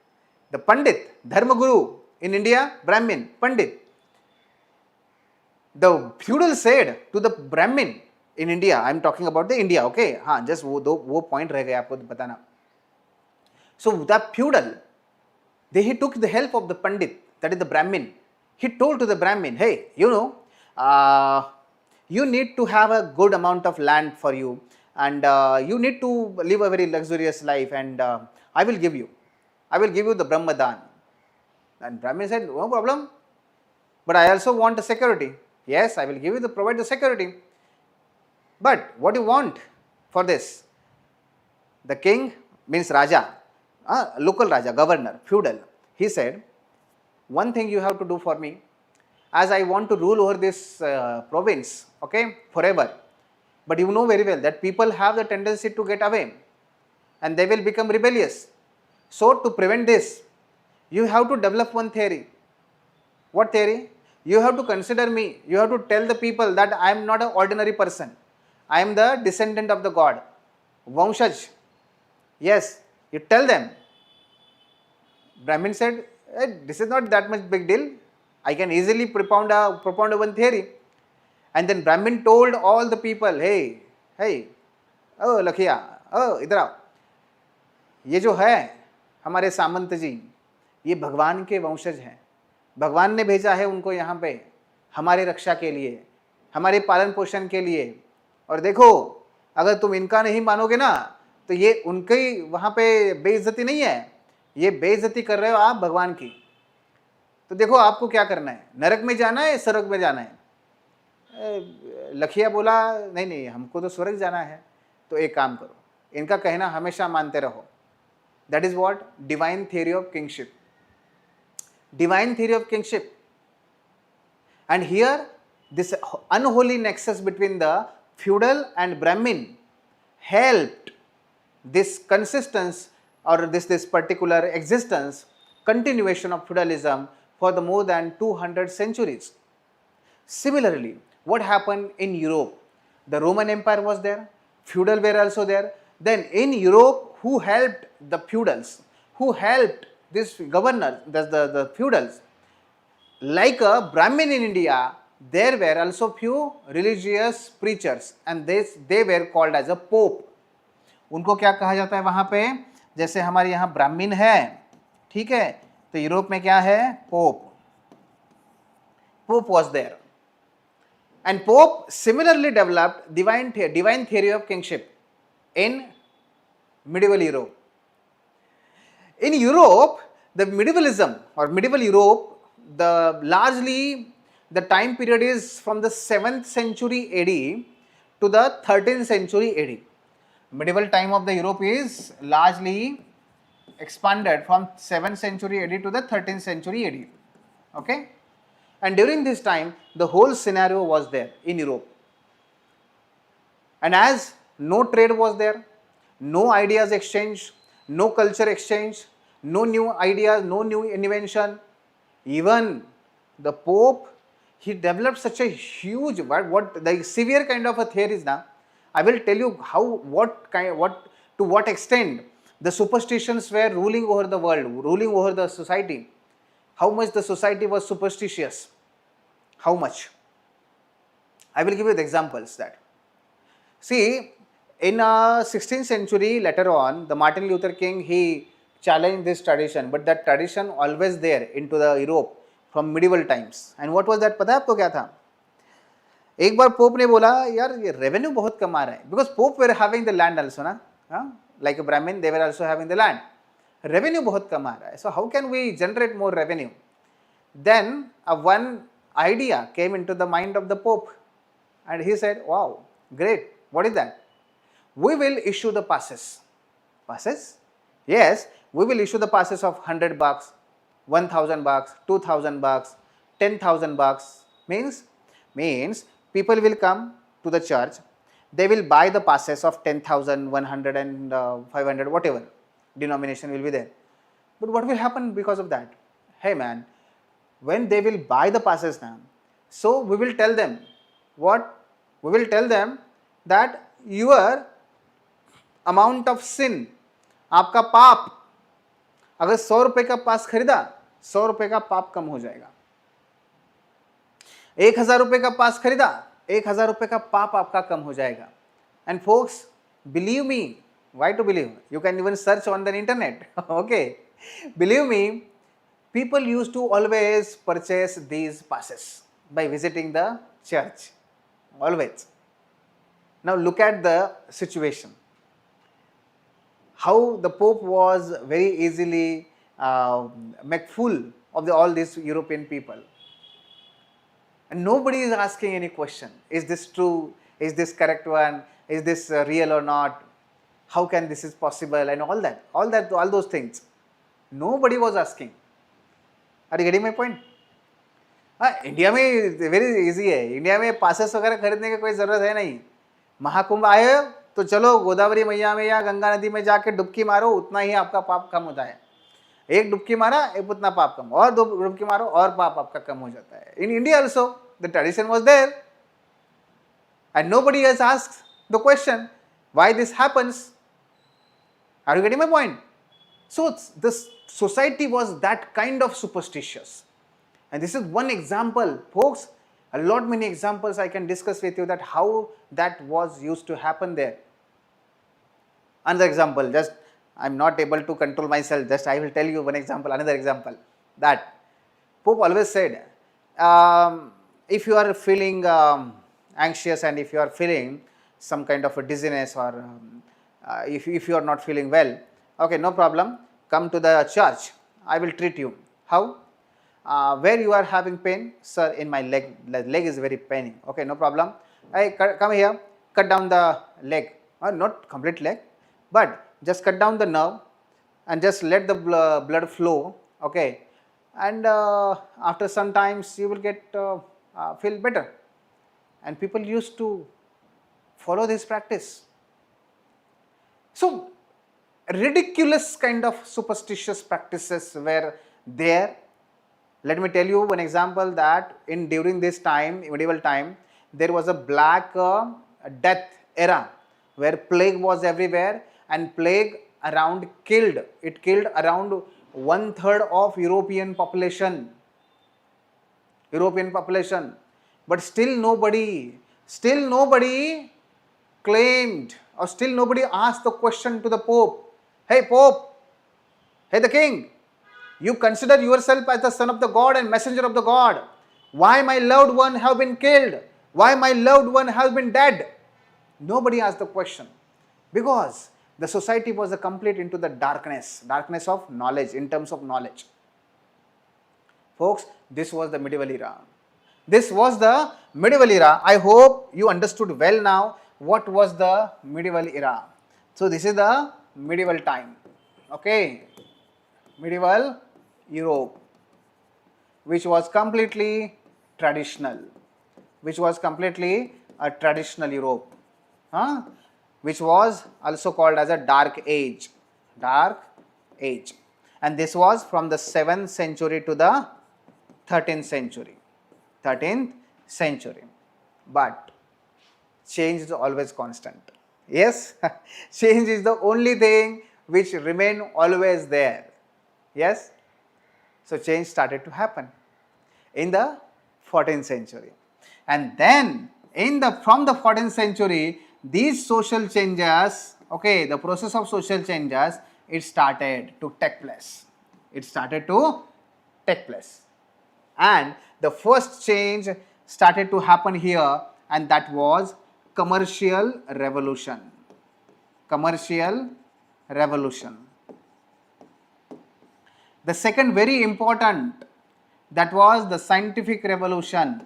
[SPEAKER 1] The Pandit, Dharma Guru in India, Brahmin, Pandit. The feudal said to the Brahmin in India, I am talking about the India, okay? Just वो point रह गया आपको बताना. So the feudal, he took the help of the Pandit, that is the Brahmin. He told to the Brahmin, hey, you need to have a good amount of land for you, and you need to live a very luxurious life, and I will give you the Brahmadan. And Brahmin said, no problem, but I also want the security. Yes, I will give you provide the security. But what do you want for this? The king means Raja, local Raja, governor, feudal. He said, one thing you have to do for me, as I want to rule over this province, okay, forever. But you know very well that people have the tendency to get away and they will become rebellious. So to prevent this, you have to develop one theory. What theory? You have to consider me. You have to tell the people that I am not an ordinary person. I am the descendant of the God. Vamshaj. Yes, you tell them. Brahmin said, hey, this is not that much big deal. I can easily propound one theory. And then Brahmin told all the people, hey, oh Lakhiya, oh idhar aao. ये जो है हमारे सामंत जी, ये भगवान के वंशज हैं. भगवान ने भेजा है उनको यहाँ पे हमारे रक्षा के लिए, हमारे पालन पोषण के लिए. और देखो, अगर तुम इनका नहीं मानोगे ना, तो ये उनकी वहाँ पे बेइज्जती नहीं है, ये बेइज्जती कर रहे हो आप भगवान की. तो देखो आपको क्या करना है, नरक में जाना है, स्वर्ग में जाना है. लखिया बोला, नहीं, हमको तो स्वर्ग जाना है. तो एक काम करो, इनका कहना हमेशा मानते रहो. That is what? Divine theory of kingship. Divine theory of kingship. And here, this unholy nexus between the feudal and Brahmin helped this consistence or this particular existence, continuation of feudalism for the more than 200 centuries. Similarly, what happened in Europe? The Roman Empire was there, feudal were also there. Then in Europe, who helped the feudals? Who helped this governor, the feudals? Like a Brahmin in India, there were also few religious preachers, and they were called as a pope. उनको क्या कहा जाता है वहां पे, जैसे हमारे यहाँ ब्राह्मण है, ठीक है, तो यूरोप में क्या है, Pope, Pope was there, and Pope similarly developed divine theory of kingship in medieval Europe. In Europe, the medievalism or medieval Europe, the largely the time period is from the 7th century AD to the 13th century AD. Medieval time of the Europe is largely expanded from 7th century AD to the 13th century AD. Okay? And during this time, the whole scenario was there in Europe. And as no trade was there, no ideas exchange, no culture exchange, no new ideas, no new invention, even the Pope, he developed such a huge, what the severe kind of a theory is now. I will tell you how, to what extent the superstitions were ruling over the world, ruling over the society. How much the society was superstitious. How much? I will give you the examples that. See, in 16th century, later on, the Martin Luther King, he challenged this tradition, but that tradition always there into the Europe from medieval times. And what was that? पता है आपको क्या था? एक बार pope ने बोला यार ये रेवेन्यू बहुत कमा रहा है, because Pope were having the land also ना, like a Brahmin, they were also having the land. Revenue बहुत कमा रहा है, so how can we generate more revenue? Then one idea came into the mind of the Pope, and he said, wow, great, what is that? We will issue the passes. Passes? Yes, we will issue the passes of $100, $1,000, $2,000, $10,000. Means people will come to the church, they will buy the passes of 10,000, 100 and 500, whatever denomination will be there. But what will happen because of that? Hey man, when they will buy the passes now, so we will tell them what? We will tell them that your amount of sin, आपका पाप, अगर 100 रुपए का पास खरीदा, 100 रुपए का पाप कम हो जाएगा. 1000 रुपए का पास खरीदा, 1000 रुपए का पाप आपका कम हो जाएगा. And folks, believe me, why to believe? You can even search on the internet. Okay, believe me, people used to always purchase these passes by visiting the church. Always. Now look at the situation. How the Pope was very easily make fool of all these European people. And nobody is asking any question. Is this true? Is this correct one? Is this real or not? How can this is possible? And all those things. Nobody was asking. Are you getting my point? India में very easy है, India में passes वगैरह खरीदने की कोई ज़रूरत है नहीं. महाकुंभ आए तो चलो गोदावरी मैया में या गंगा नदी में जाके डुबकी मारो, उतना ही आपका पाप कम होता है. एक डुबकी मारा एक उतना पाप कम, और दो डुबकी मारो और पाप आपका कम हो जाता है. In India also the tradition was there and nobody has asked the question why this happens. Are you getting my point? So this society was that kind of superstitious, and this is one example, folks. A lot many examples I can discuss with you that how that was used to happen there. Another example, just I'm not able to control myself, just I will tell you one example, another example, that Pope always said, if you are feeling anxious and if you are feeling some kind of a dizziness or if you are not feeling well, okay, no problem, come to the church, I will treat you. How? Where you are having pain? Sir, in my leg, the leg is very paining. Okay, no problem. Hey, come here, cut down the leg, not complete leg, but just cut down the nerve and just let the blood flow, okay, and after some times you will get feel better. And people used to follow this practice. So ridiculous kind of superstitious practices were there. Let me tell you one example that during this time, medieval time, there was a black death era where plague was everywhere, and plague killed around 1/3 of European population. But still nobody claimed or still nobody asked the question to the Pope. Hey Pope, hey the king, you consider yourself as the son of the God and messenger of the God. Why my loved one have been killed? Why my loved one has been dead? Nobody asked the question, because the society was a complete into the darkness of knowledge, in terms of knowledge. Folks, this was the medieval era. This was the medieval era. I hope you understood well now what was the medieval era. So this is the medieval time. Okay, medieval Europe, which was completely traditional, which was completely a traditional Europe, which was also called as a dark age, and this was from the 7th century to the 13th century. But change is always constant. Yes, change is the only thing which remain always there. Yes, so change started to happen in the 14th century, and then from the 14th century, these social changes, okay, the process of social changes, it started to take place. And the first change started to happen here, and that was commercial revolution. The second very important, that was the scientific revolution.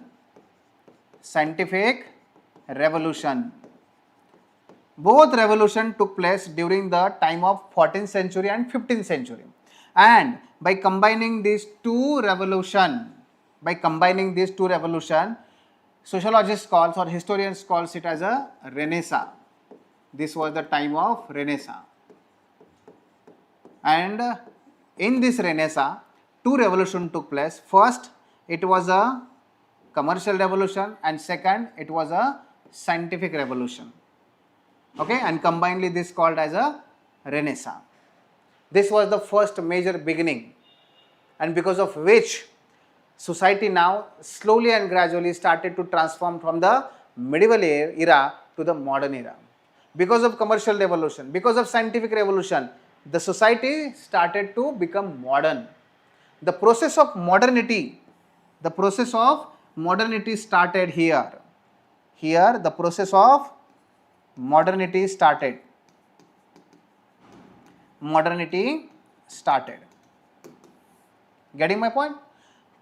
[SPEAKER 1] Both revolution took place during the time of 14th century and 15th century. And by combining these two revolution, sociologists calls or historians calls it as a Renaissance. This was the time of Renaissance. And in this Renaissance, two revolutions took place. First, it was a commercial revolution, and second, it was a scientific revolution. Okay, and combinedly this called as a Renaissance. This was the first major beginning, and because of which society now slowly and gradually started to transform from the medieval era to the modern era. Because of commercial revolution, because of scientific revolution, the society started to become modern. The process of modernity started here. Here the process of modernity started. Getting my point?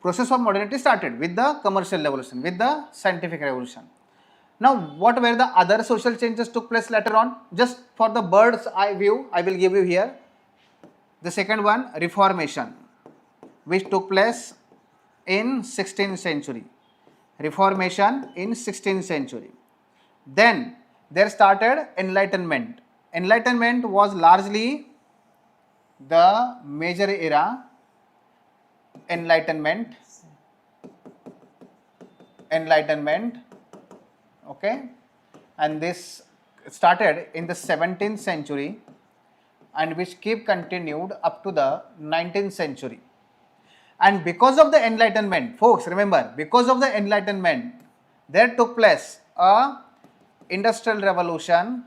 [SPEAKER 1] Process of modernity started with the commercial revolution, with the scientific revolution. Now, what were the other social changes took place later on? Just for the bird's eye view, I will give you here. The second one, Reformation, which took place in 16th century. Then there started Enlightenment. Enlightenment was largely the major era. Enlightenment, okay, and this started in the 17th century and which continued up to the 19th century. And because of the Enlightenment, folks, remember, because of the Enlightenment, there took place a industrial revolution.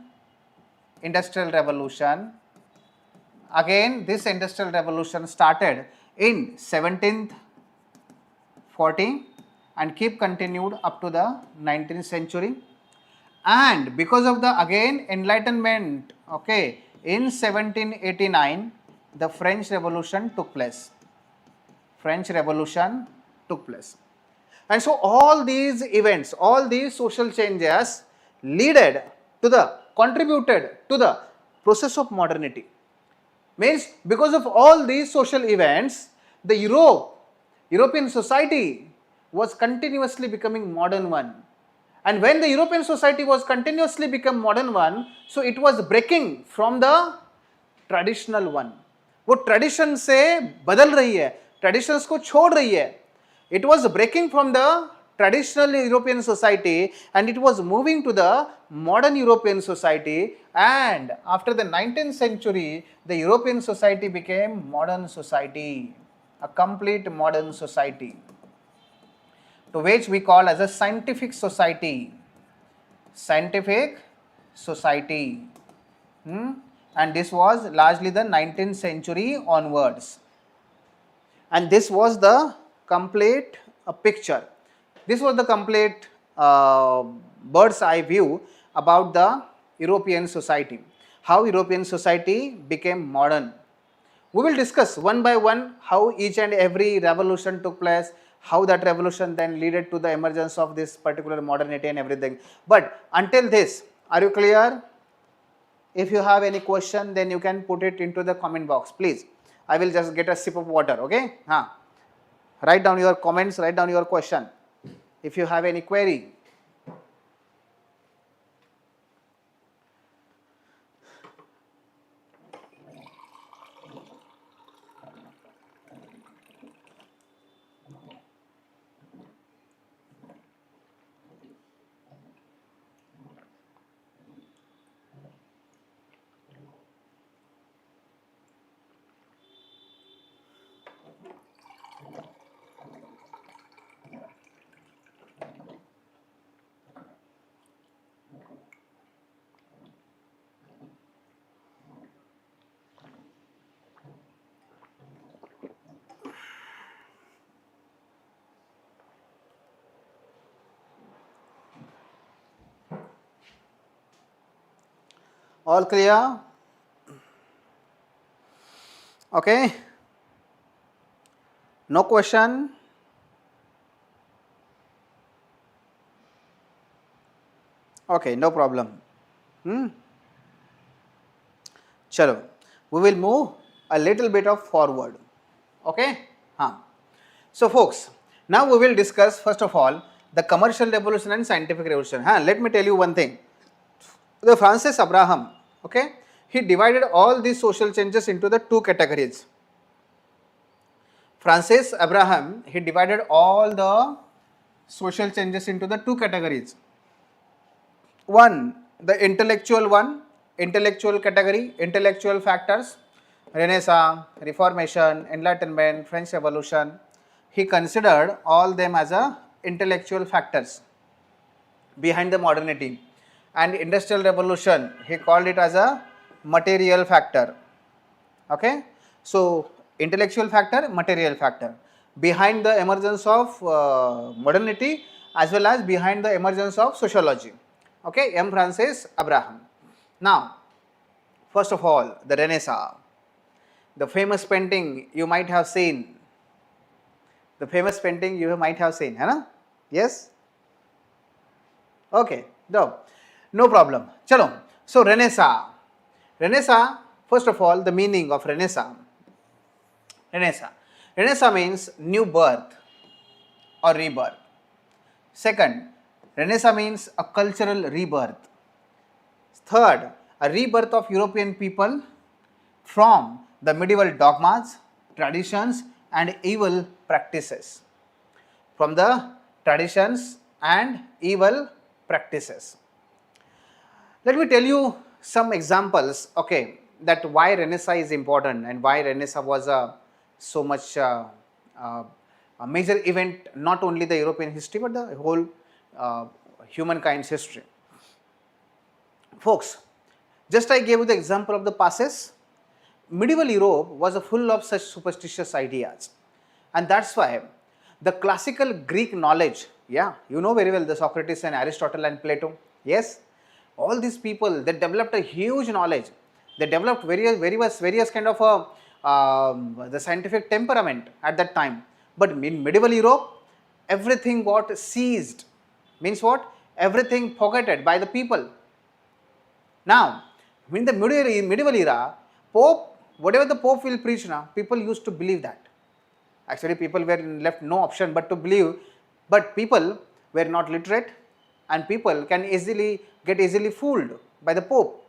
[SPEAKER 1] Again, this industrial revolution started in 1740 and continued up to the 19th century. And because of the again Enlightenment, okay, in 1789 the French Revolution took place. And so all these events, all these social changes contributed to the process of modernity. Means because of all these social events, the European society was continuously becoming modern one. And when the European society was continuously become modern one, so it was breaking from the traditional one. वो tradition से बदल रही है, traditions को छोड़ रही है. It was breaking from the traditional European society and it was moving to the modern European society. And after the 19th century, the European society became modern society, a complete modern society, to which we call as a scientific society. And this was largely the 19th century onwards. And this was the complete picture. This was the complete bird's eye view about the European society, how European society became modern. We will discuss one by one how each and every revolution took place, how that revolution then led to the emergence of this particular modernity and everything. But until this, are you clear? If you have any question, then you can put it into the comment box, please. I will just get a sip of water, okay? Write down your comments, write down your question. If you have any query. All clear? Okay. No question? Okay, no problem. Chalo, we will move a little bit of forward. Okay? So folks, now we will discuss first of all the commercial revolution and scientific revolution. Let me tell you one thing. The Francis Abraham, okay, he divided all these social changes into the two categories. Francis Abraham, he divided all the social changes into the two categories. One, the intellectual category, intellectual factors, Renaissance, Reformation, Enlightenment, French Revolution. He considered all them as a intellectual factors behind the modernity. And Industrial Revolution, he called it as a material factor. Okay, so intellectual factor, material factor behind the emergence of modernity as well as behind the emergence of sociology. Okay, M. Francis Abraham. Now, first of all, the Renaissance, the famous painting you might have seen. The famous painting you might have seen, hai? Yes? Okay, no problem. Chalo. So, Renaissance. Renaissance, first of all, the meaning of Renaissance. Renaissance means new birth or rebirth. Second, Renaissance means a cultural rebirth. Third, a rebirth of European people from the medieval dogmas, traditions and evil practices. From the traditions and evil practices. Let me tell you some examples, okay, that why Renaissance is important and why Renaissance was so much a major event, not only the European history but the whole humankind's history. Folks, just I gave you the example of the passes. Medieval Europe was full of such superstitious ideas, and that's why the classical Greek knowledge, yeah, you know very well the Socrates and Aristotle and Plato, yes, all these people, they developed a huge knowledge. They developed various kind of the scientific temperament at that time. But in medieval Europe, everything got seized. Means what? Everything forgotten by the people. Now, in the medieval era, Pope, whatever the Pope will preach now, people used to believe that. Actually, people were left no option but to believe, but people were not literate and people can get easily fooled by the Pope.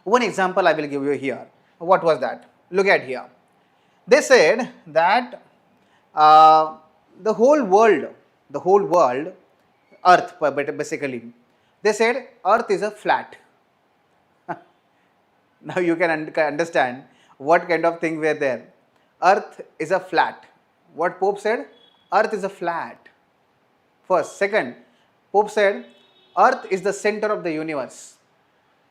[SPEAKER 1] One example I will give you here. What was that? Look at here. They said that the whole world, Earth basically, they said Earth is a flat. Now you can understand what kind of thing were there. Earth is a flat. What Pope said? Earth is a flat. First. Second, Pope said Earth is the center of the universe,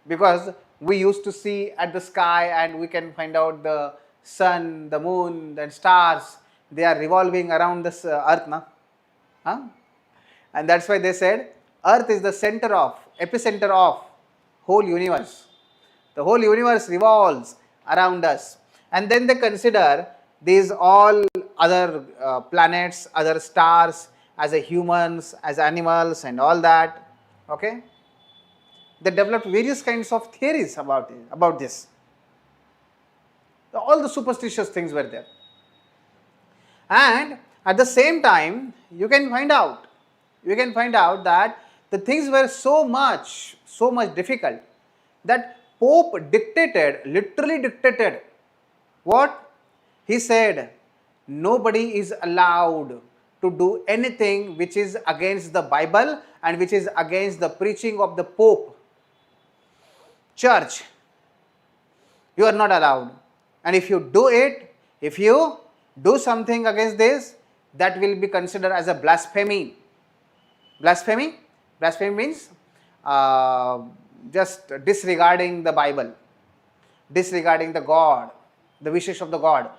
[SPEAKER 1] because we used to see at the sky, and we can find out the sun, the moon, and stars, they are revolving around this earth, na? Huh? And that's why they said earth is the center of, epicenter of whole universe. The whole universe revolves around us. And then they consider these all other planets, other stars as a humans, as animals and all that. Okay? They developed various kinds of theories about it, about this. All the superstitious things were there. And at the same time, you can find out that the things were so much difficult that Pope dictated, literally dictated what? He said, nobody is allowed to do anything which is against the Bible and which is against the preaching of the Pope. Church, you are not allowed. And if you do it, if you do something against this, that will be considered as a blasphemy. Blasphemy? Blasphemy means just disregarding the Bible, disregarding the God, the wishes of the God,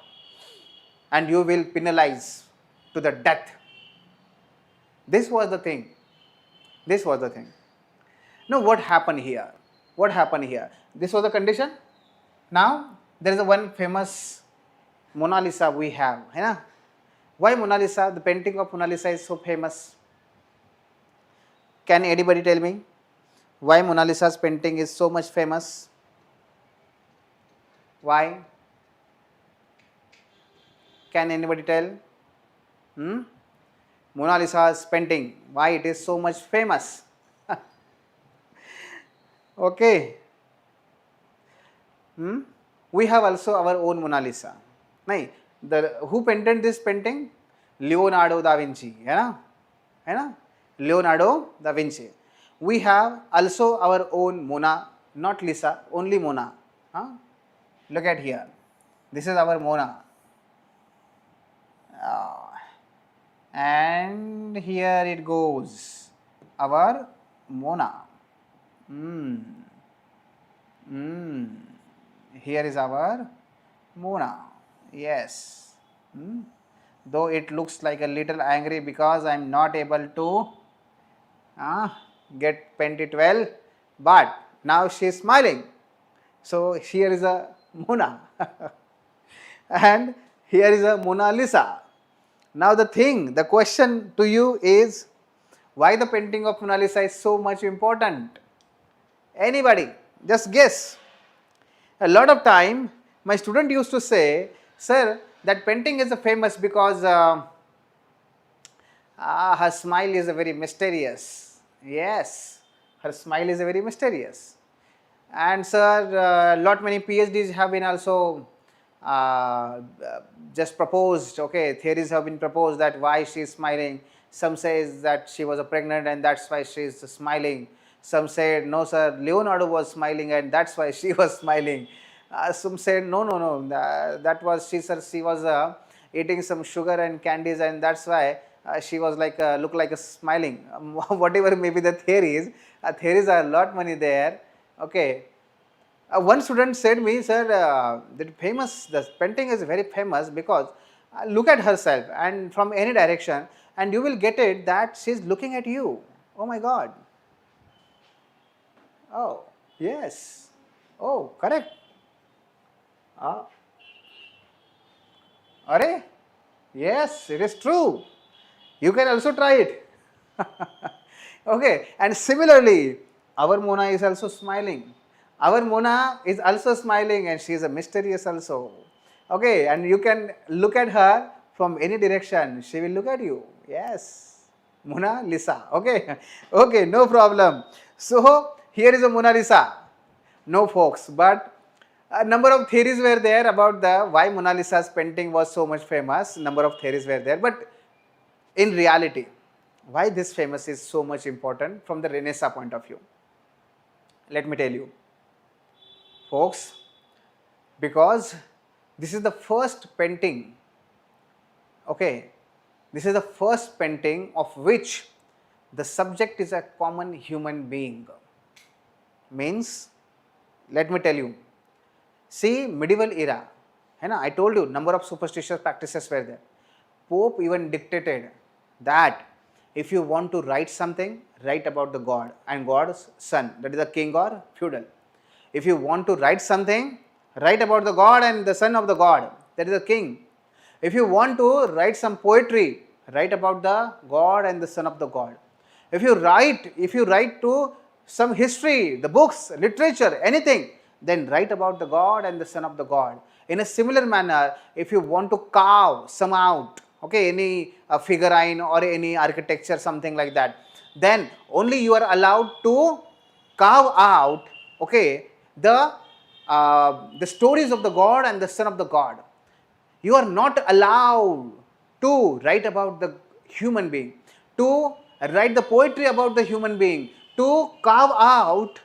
[SPEAKER 1] and you will penalize to the death. This was the thing. This was the thing. Now what happened here? What happened here? This was the condition. Now there is a one famous Mona Lisa we have. Hai na? Why Mona Lisa? The painting of Mona Lisa is so famous. Can anybody tell me why Mona Lisa's painting is so much famous? Why? Can anybody tell? Mona Lisa's painting, why it is so much famous? Okay. We have also our own Mona Lisa. Who painted this painting? Leonardo da Vinci. Hai na? Leonardo da Vinci. We have also our own Mona, not Lisa, only Mona. Look at here. This is our Mona. And here it goes. Our Mona. Here is our Mona. Yes. Though it looks like a little angry because I am not able to get paint it well, but now she is smiling. So here is a Mona. And here is a Mona Lisa. Now the question to you is, why the painting of Mona Lisa is so much important? Anybody? Just guess. A lot of time my student used to say, sir, that painting is famous because her smile is very mysterious. Yes, her smile is very mysterious. And sir, lot many PhDs have been also just proposed, okay, theories have been proposed that why she is smiling. Some says that she was pregnant and that's why she is smiling. Some said, no sir, Leonardo was smiling and that's why she was smiling. Some said, no, that was she was eating some sugar and candies and that's why she was like look like a smiling. Whatever may be the theories are a lot many there. Okay. One student said me, sir, the painting is very famous because look at herself and from any direction and you will get it that she is looking at you. Oh my God. Oh, yes. Oh, correct. Are? Yes, it is true. You can also try it. Okay, and similarly, our Mona is also smiling. Our Mona is also smiling and she is a mysterious also. Okay, and you can look at her from any direction. She will look at you. Yes, Mona Lisa. Okay, okay, no problem. So, here is a Mona Lisa. No folks, but a number of theories were there about why Mona Lisa's painting was so much famous. Number of theories were there, but in reality, why this famous is so much important from the Renaissance point of view. Let me tell you, folks, because this is the first painting, okay, this is the first painting of which the subject is a common human being. Means let me tell you. See, medieval era, I told you number of superstitious practices were there. Pope even dictated that if you want to write something, write about the God and God's son, that is the king or feudal. If you want to write something, write about the God and the son of the God, that is the king. If you want to write some poetry, write about the God and the son of the God. If you write to some history, the books, literature, anything, then write about the God and the son of the God. In a similar manner, if you want to carve some out, okay, any figurine or any architecture, something like that, then only you are allowed to carve out, okay, the stories of the God and the son of the God. You are not allowed to write about the human being, to write the poetry about the human being, to carve out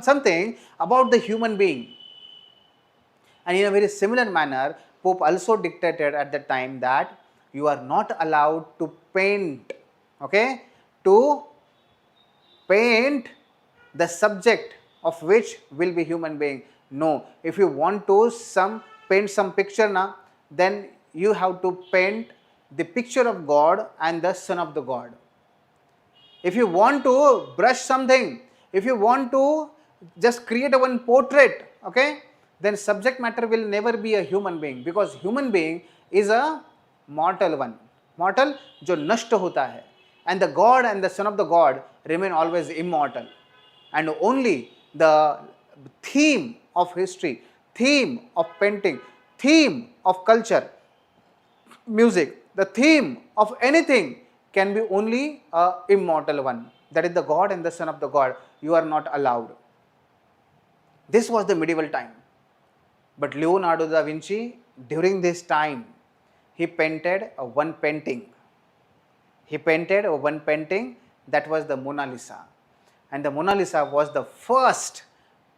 [SPEAKER 1] something about the human being. And in a very similar manner, Pope also dictated at the time that you are not allowed to paint, okay, to paint the subject of which will be human being. No, if you want to paint some picture now, then you have to paint the picture of God and the son of the God. If you want to brush something, if you want to just create a one portrait, okay, then subject matter will never be a human being, because human being is a mortal one. Mortal जो नष्ट होता है, and the God and the son of the God remain always immortal. And only the theme of history, theme of painting, theme of culture, music, the theme of anything can be only a immortal one. That is the God and the son of the God. You are not allowed. This was the medieval time. But Leonardo da Vinci, during this time, he painted one painting. He painted one painting, that was the Mona Lisa. And the Mona Lisa was the first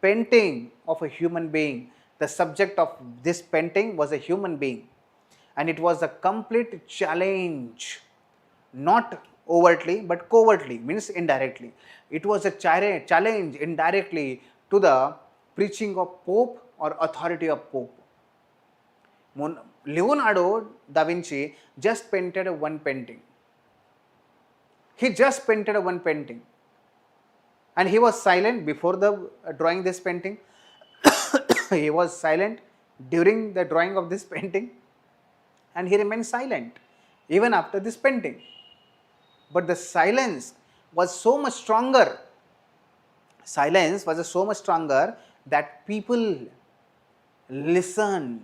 [SPEAKER 1] painting of a human being. The subject of this painting was a human being. And it was a complete challenge, not overtly but covertly, means indirectly. It was a challenge indirectly to the preaching of Pope or authority of Pope. Leonardo da Vinci just painted one painting. He just painted one painting. And he was silent before the drawing this painting. He was silent during the drawing of this painting. And he remained silent even after this painting. But the silence was so much stronger. Silence was so much stronger that people listened.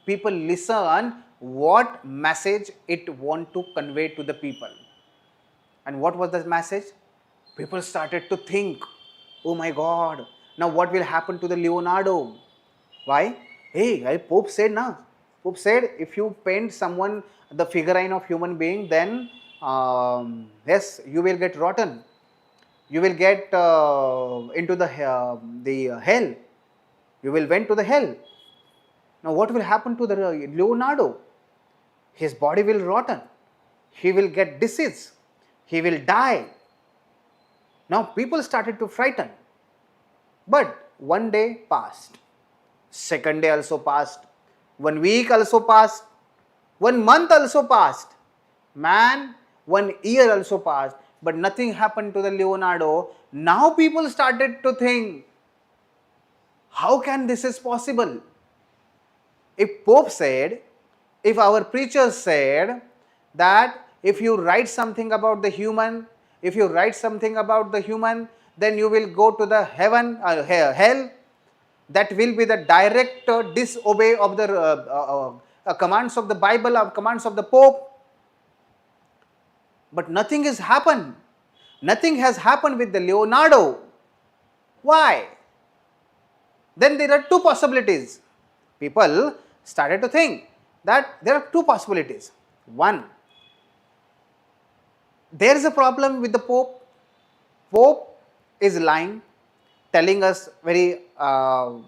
[SPEAKER 1] People listened what message it want to convey to the people. And what was the message? People started to think, oh my God, now what will happen to the Leonardo? Why? Hey, Pope said now. Pope said if you paint someone, the figurine of human being, then yes, you will get rotten. You will get into the hell. You will went to the hell. Now what will happen to the Leonardo? His body will rotten. He will get disease. He will die. Now people started to frighten. But one day passed. Second day also passed. 1 week also passed. 1 month also passed. Man, 1 year also passed. But nothing happened to the Leonardo. Now people started to think, how can this is possible? If Pope said, if our preachers said that if you write something about the human, then you will go to the hell. That will be the direct disobey of the commands of the Bible, or commands of the Pope. But nothing has happened. Nothing has happened with the Leonardo. Why? Then there are two possibilities. People started to think that there are two possibilities. One, there is a problem with the Pope. Pope is lying, telling us very,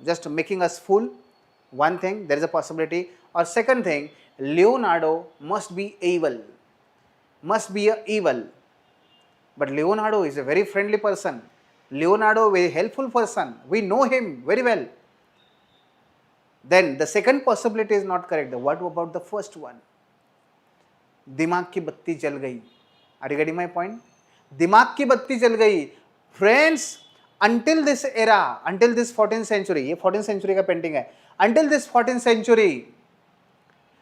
[SPEAKER 1] just making us fool. One thing, there is a possibility. Or second thing, Leonardo must be evil. Must be evil. But Leonardo is a very friendly person. Leonardo, very helpful person. We know him very well. Then the second possibility is not correct. What about the first one? दिमाग की बत्ती जल गई. Are you getting my point? दिमाग की बत्ती जल गई. Friends, until this era, until this 14th century, ये 14th century का painting है. Until this 14th century,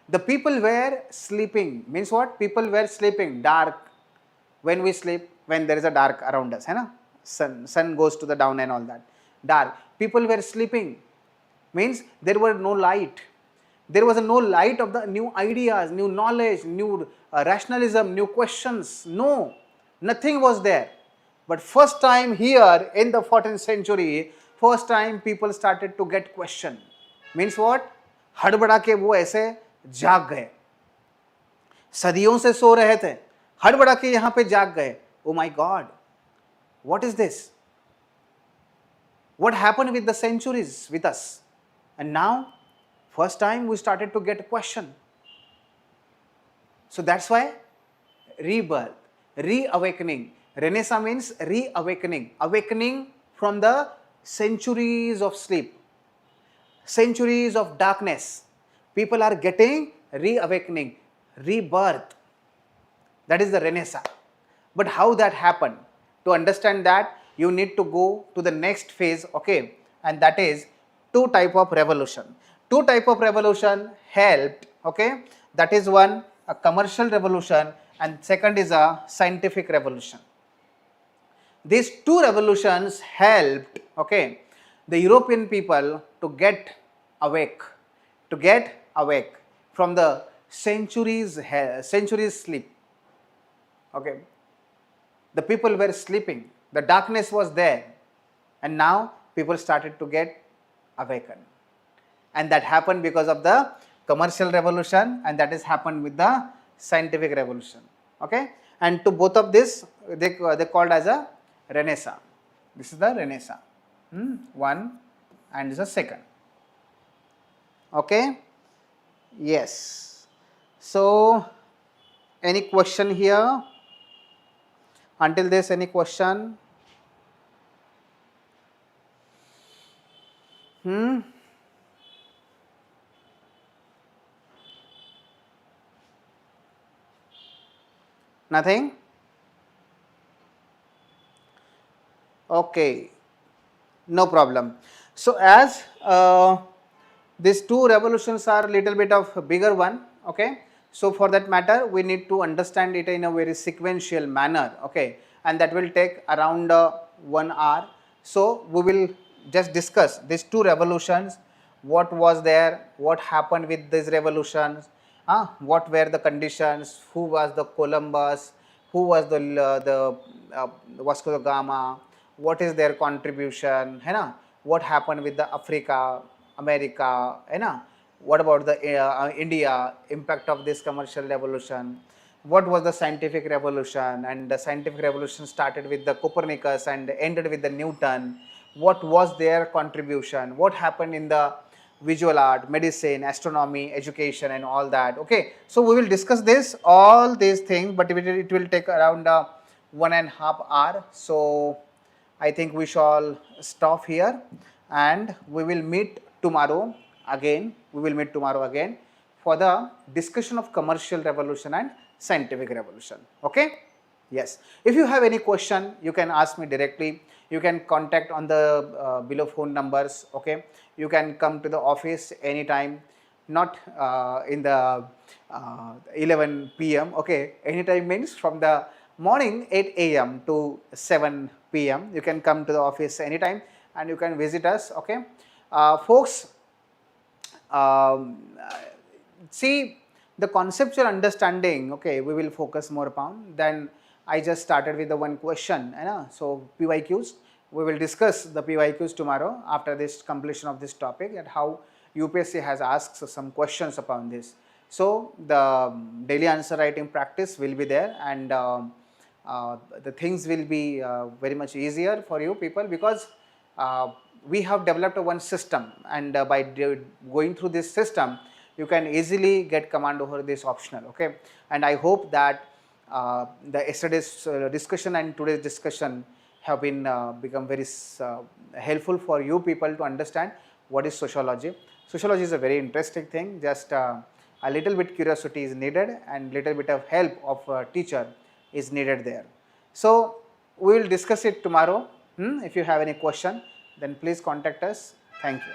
[SPEAKER 1] the people were sleeping. Means what? People were sleeping. Dark. When we sleep, when there is a dark around us, है ना? Sun goes to the down and all that. Dark. People were sleeping. Means there were no light. There was no light of the new ideas, new knowledge, new rationalism, new questions. No, nothing was there. But first time here in the 14th century, first time people started to get question. Means what? हड़बड़ा के वो ऐसे जाग गए. सदियों से सो रहे थे, हड़बड़ा के यहाँ पे जाग गए. Oh my God, what is this? What happened with the centuries with us? And now, first time we started to get a question. So that's why rebirth, reawakening. Renaissance means reawakening, awakening from the centuries of sleep, centuries of darkness. People are getting reawakening, rebirth. That is the Renaissance. But how that happened? To understand that, you need to go to the next phase, okay? And that is two type of revolution. Two type of revolution helped, okay? That is one, a commercial revolution, and second is a scientific revolution. These two revolutions helped, okay, the European people to get awake from the centuries sleep. Okay, the people were sleeping, the darkness was there, and now people started to get awakened. And that happened because of the commercial revolution, and that has happened with the scientific revolution. Okay, and to both of this they called as a Renaissance. This is the Renaissance, one, and this is the second. Okay, yes. So any question here? Until this, any question? Nothing? Okay, no problem. So as these two revolutions are little bit of bigger one, okay, so for that matter we need to understand it in a very sequential manner, okay, and that will take around 1 hour. So we will just discuss these two revolutions, what was there, what happened with these revolutions, what were the conditions, who was the Columbus, who was the Vasco da Gama, what is their contribution, है ना, what happened with the Africa, America, है ना, what about the India, impact of this commercial revolution, what was the scientific revolution, and the scientific revolution started with the Copernicus and ended with the Newton, what was their contribution, what happened in the visual art, medicine, astronomy, education, and all that. Okay, so we will discuss this, all these things, but it will take around 1.5 hours. So I think we shall stop here, and we will meet tomorrow again. For the discussion of commercial revolution and scientific revolution. Okay, yes, if you have any question, you can ask me directly. You can contact on the below phone numbers. Okay, you can come to the office anytime, not in the 11 p.m. okay, anytime means from the morning 8 a.m. to 7 p.m. you can come to the office anytime and you can visit us. Okay, folks, see the conceptual understanding, okay, we will focus more upon. Then I just started with the one question, so PYQs, we will discuss the PYQs tomorrow after this completion of this topic, and how UPSC has asked some questions upon this. So the daily answer writing practice will be there, and the things will be very much easier for you people, because we have developed one system, and by going through this system you can easily get command over this optional. Okay, and I hope that the yesterday's discussion and today's discussion have been become very helpful for you people to understand what is sociology. Sociology is a very interesting thing. Just a little bit curiosity is needed and little bit of help of a teacher is needed there. So we will discuss it tomorrow. If you have any question, then please contact us. Thank you.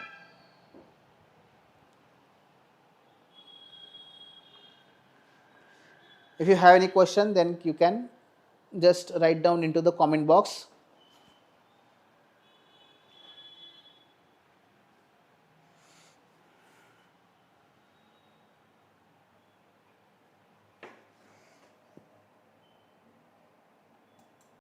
[SPEAKER 1] If you have any question, then you can just write down into the comment box.